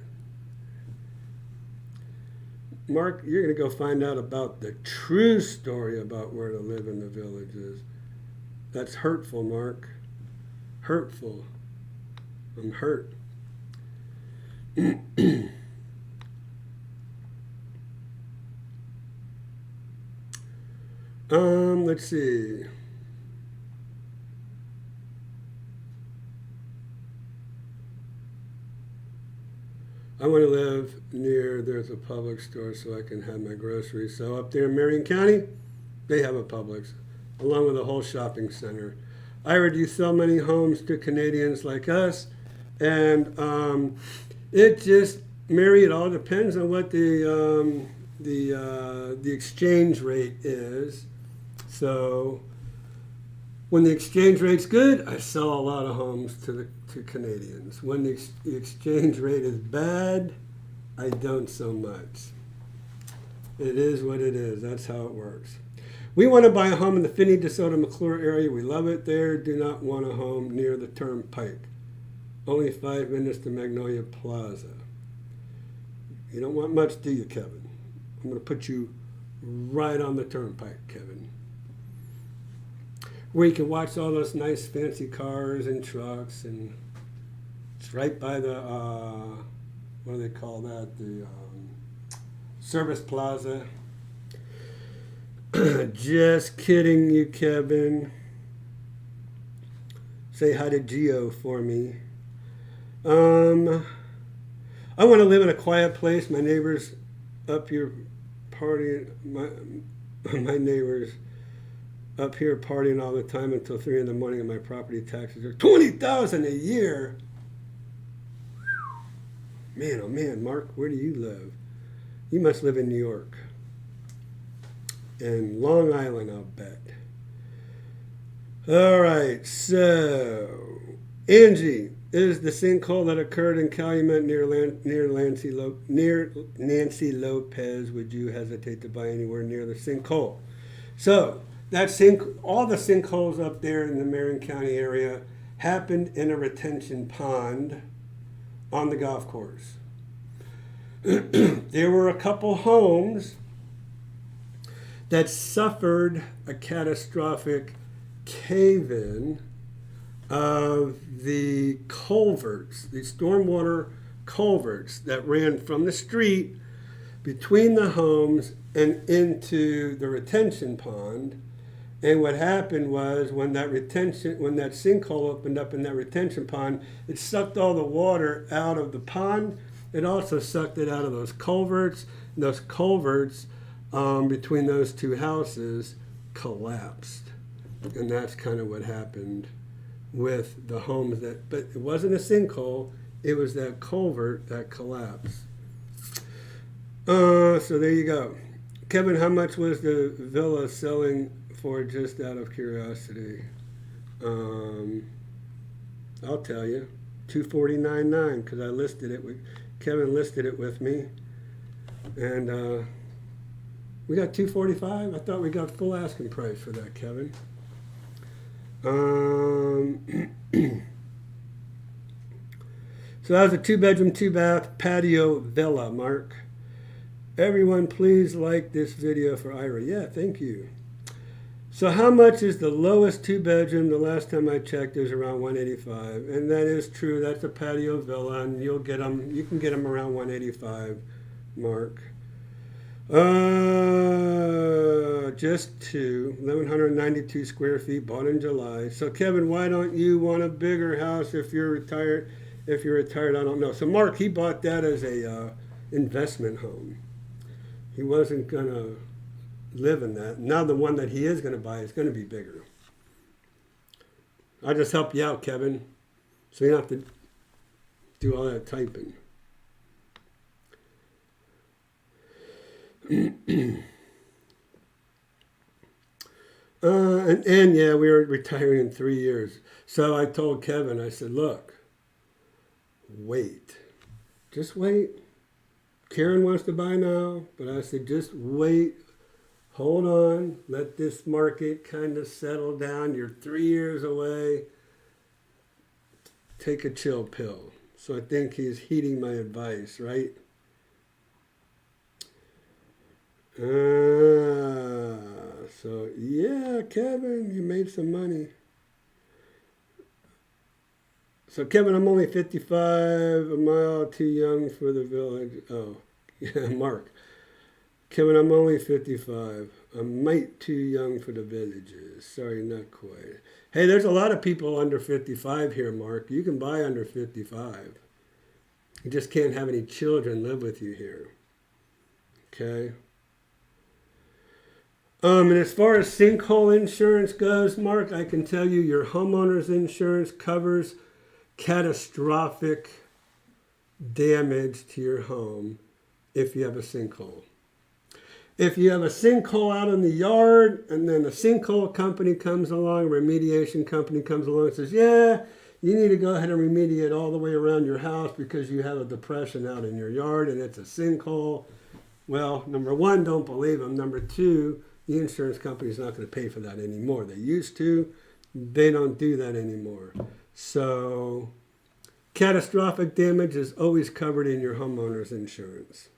Mark, you're going to go find out about the true story about where to live in the villages. That's hurtful, Mark. Hurtful. I'm hurt. Let's see. I want to live near, there's a Publix store so I can have my groceries. So up there in Marion County, they have a Publix, along with a whole shopping center. Ira, do you sell many homes to Canadians like us? And it just, Mary, it all depends on what the exchange rate is. So when the exchange rate's good, I sell a lot of homes to Canadians. When the exchange rate is bad, I don't so much. It is what it is. That's how it works. We want to buy a home in the Finney, DeSoto, McClure area. We love it there. Do not want a home near the Turnpike. Only 5 minutes to Magnolia Plaza. You don't want much, do you, Kevin? I'm going to put you right on the Turnpike, Kevin. Where you can watch all those nice fancy cars and trucks, and it's right by the, what do they call that? The Service Plaza. Just kidding you, Kevin. Say hi to Gio for me. I want to live in a quiet place. My neighbors up here partying. My neighbors up here partying all the time until 3 in the morning, and my property taxes are $20,000 a year. Man, oh man, Mark, where do you live? You must live in New York. And Long Island, I'll bet. All right, so Angie, is the sinkhole that occurred in Calumet near Nancy Lopez, would you hesitate to buy anywhere near the sinkhole? So all the sinkholes up there in the Marion County area happened in a retention pond on the golf course. There were a couple homes that suffered a catastrophic cave-in of the culverts, the stormwater culverts that ran from the street between the homes and into the retention pond. And what happened was when that sinkhole opened up in that retention pond, it sucked all the water out of the pond. It also sucked it out of those culverts. And those culverts between those two houses collapsed. And that's kind of what happened with the homes but it wasn't a sinkhole, it was that culvert that collapsed. So there you go. Kevin, how much was the villa selling for, just out of curiosity? I'll tell you, $249,900, because I listed it with Kevin, listed it with me, and we got $245. I thought we got full asking price for that, Kevin. So that was a 2-bedroom, 2-bath patio villa, Mark. Everyone, please like this video for Ira. Yeah, thank you. So how much is the lowest 2-bedroom? The last time I checked, it was around $185, and that is true. That's a patio villa, and you can get them around $185, Mark. Just 1,192 square feet, bought in July. So Kevin, why don't you want a bigger house if you're retired? If you're retired, I don't know. So Mark, he bought that as a investment home. He wasn't gonna live in that. Now the one that he is gonna buy is gonna be bigger. I'll just help you out, Kevin, so you don't have to do all that typing. And yeah, we were retiring in 3 years. So I told Kevin, I said, look, wait, just wait. Karen wants to buy now, but I said, just wait, hold on, let this market kind of settle down. You're 3 years away. Take a chill pill. So I think he's heeding my advice, right? So yeah, Kevin, you made some money. So Kevin, I'm only 55, a mile too young for the village. Oh, yeah, Mark. Kevin, I'm only 55. A mite too young for the villages. Sorry, not quite. Hey, there's a lot of people under 55 here, Mark. You can buy under 55. You just can't have any children live with you here. Okay? And as far as sinkhole insurance goes, Mark, I can tell you your homeowner's insurance covers catastrophic damage to your home if you have a sinkhole. If you have a sinkhole out in the yard and then a sinkhole company comes along, a remediation company comes along and says, yeah, you need to go ahead and remediate all the way around your house because you have a depression out in your yard and it's a sinkhole. Well, number one, don't believe them. Number two, the insurance company's not going to pay for that anymore. They used to. They don't do that anymore. So catastrophic damage is always covered in your homeowner's insurance.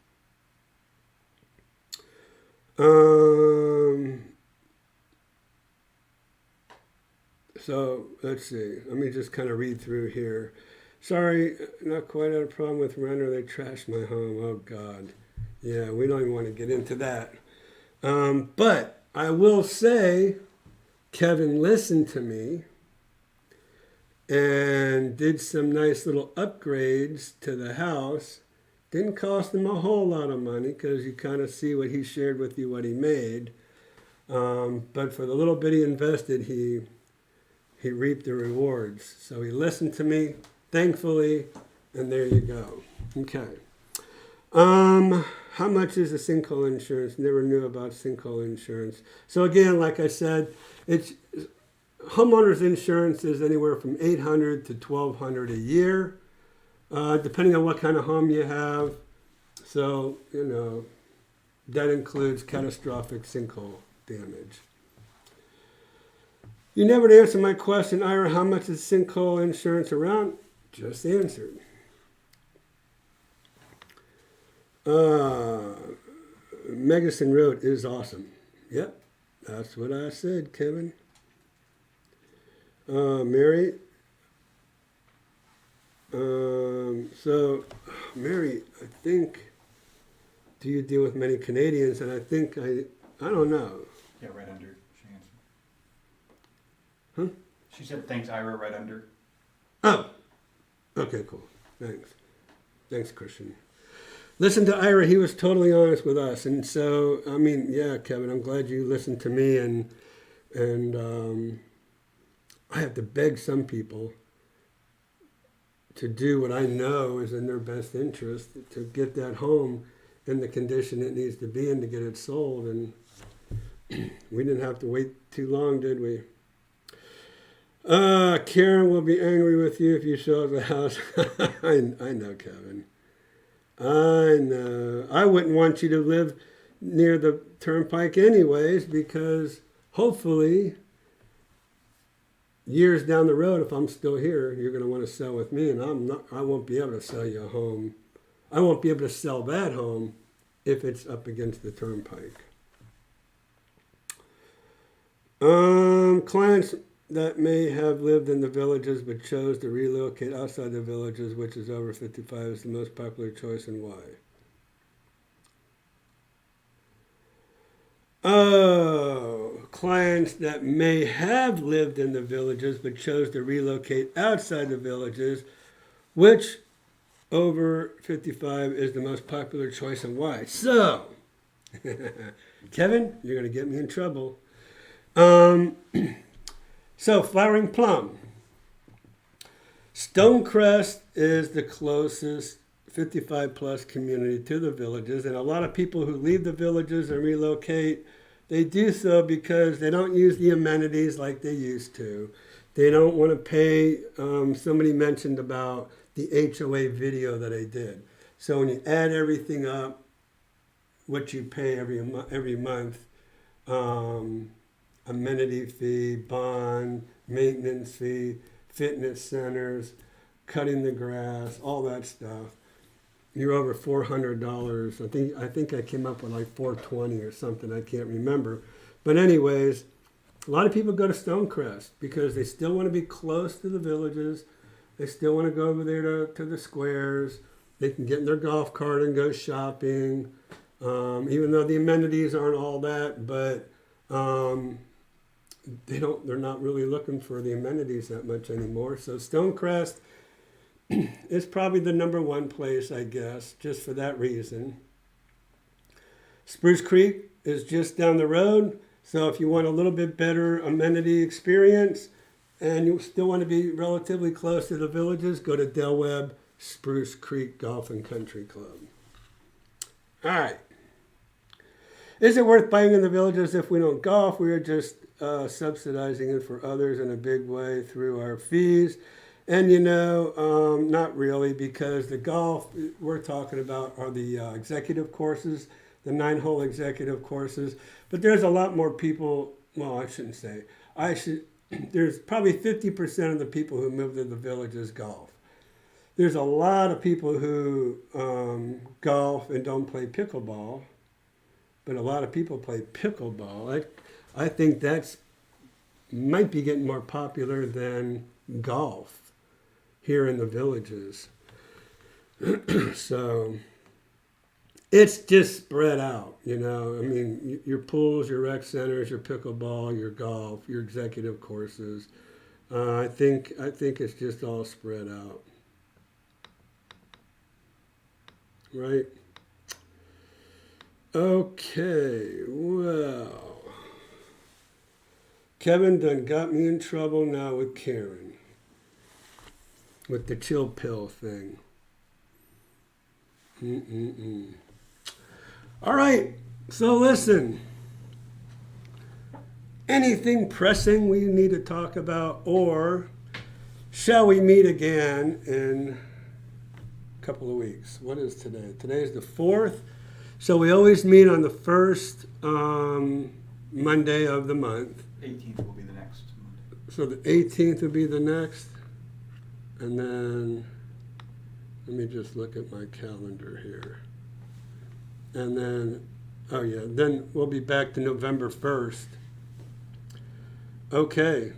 So let's see. Let me just kind of read through here. Sorry, not quite had a problem with renter. They trashed my home. Oh, God. Yeah, we don't even want to get into that. But I will say, Kevin listened to me and did some nice little upgrades to the house. Didn't cost him a whole lot of money because you kind of see what he shared with you, what he made. But for the little bit he invested, he reaped the rewards. So he listened to me, thankfully, and there you go. Okay. How much is the sinkhole insurance? Never knew about sinkhole insurance. So again, like I said, it's homeowners insurance is anywhere from $800 to $1,200 a year, depending on what kind of home you have. So, you know, that includes catastrophic sinkhole damage. You never answered my question, Ira, how much is sinkhole insurance around? Just answered. Megason Road is awesome. Yep, that's what I said, Kevin. Mary. So, Mary, I think, do you deal with many Canadians? And I think, I don't know. Yeah, right under. She answered. Huh? She said, thanks, Ira, right under. Oh, okay, cool. Thanks. Thanks, Christian. Listen to Ira. He was totally honest with us. And so, I mean, yeah, Kevin, I'm glad you listened to me. And I have to beg some people to do what I know is in their best interest to get that home in the condition it needs to be in to get it sold. And we didn't have to wait too long, did we? Karen will be angry with you if you show the house. I know, Kevin. I know. I wouldn't want you to live near the turnpike anyways, because hopefully years down the road, if I'm still here, you're going to want to sell with me, and I won't be able to sell you a home. I won't be able to sell that home if it's up against the turnpike. Clients that may have lived in the villages but chose to relocate outside the villages, which is over 55, is the most popular choice, and why? Oh, clients that may have lived in the villages but chose to relocate outside the villages, which over 55 is the most popular choice, and why? So, Kevin, you're going to get me in trouble. So, Flowering Plum. Stonecrest is the closest 55 plus community to the villages, and a lot of people who leave the villages and relocate, they do so because they don't use the amenities like they used to. They don't want to pay. Somebody mentioned about the HOA video that I did. So when you add everything up, what you pay every month, amenity fee, bond, maintenance fee, fitness centers, cutting the grass, all that stuff. You're over $400. I think I came up with like 420 or something. I can't remember. But anyways, a lot of people go to Stonecrest because they still want to be close to the villages. They still want to go over there to the squares. They can get in their golf cart and go shopping. Even though the amenities aren't all that, but they're not really looking for the amenities that much anymore. So Stonecrest is probably the number one place, I guess, just for that reason. Spruce Creek is just down the road. So if you want a little bit better amenity experience and you still want to be relatively close to the villages, go to Del Webb Spruce Creek Golf and Country Club. All right. Is it worth buying in the villages if we don't golf? We are just subsidizing it for others in a big way through our fees. And not really, because the golf we're talking about are the executive courses, the 9-hole executive courses. But there's a lot more people, well, I shouldn't say. There's probably 50% of the people who move to the villages golf. There's a lot of people who golf and don't play pickleball, but a lot of people play pickleball. I think that's might be getting more popular than golf here in the villages. So it's just spread out, I mean, your pools, your rec centers, your pickleball, your golf, your executive courses. I think it's just all spread out. Right? Okay, well, Kevin done got me in trouble now with Karen. With the chill pill thing. All right, so listen. Anything pressing we need to talk about, or shall we meet again in a couple of weeks? What is today? Today is the 4th. So we always meet on the first Monday of the month. 18th will be the next Monday. So the 18th will be the next. And then, let me just look at my calendar here. And then, then we'll be back to November 1st. Okay,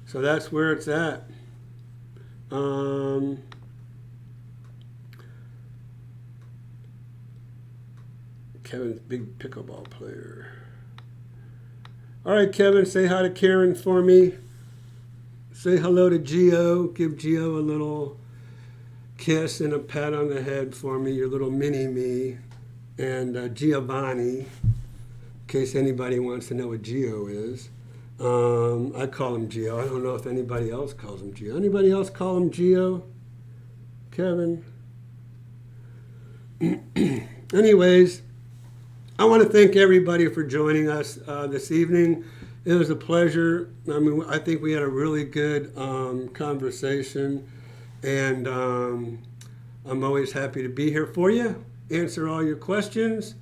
so that's where it's at. Kevin's big pickleball player. All right, Kevin, say hi to Karen for me. Say hello to Gio. Give Gio a little kiss and a pat on the head for me, your little mini-me. And Giovanni, in case anybody wants to know what Gio is. I call him Gio. I don't know if anybody else calls him Gio. Anybody else call him Gio? Kevin? Anyways, I want to thank everybody for joining us this evening. It was a pleasure. I mean, I think we had a really good conversation, and I'm always happy to be here for you, answer all your questions.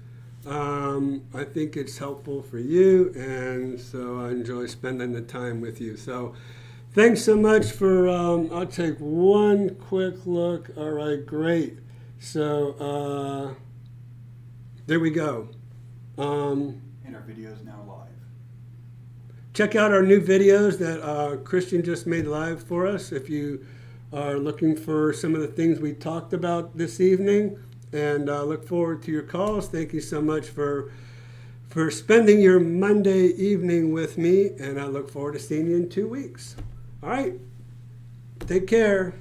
I think it's helpful for you, and so I enjoy spending the time with you. So thanks so much for, I'll take one quick look. All right, great. So there we go. And our video is now live. Check out our new videos that Christian just made live for us if you are looking for some of the things we talked about this evening. And look forward to your calls. Thank you so much for spending your Monday evening with me. And I look forward to seeing you in 2 weeks. All right. Take care.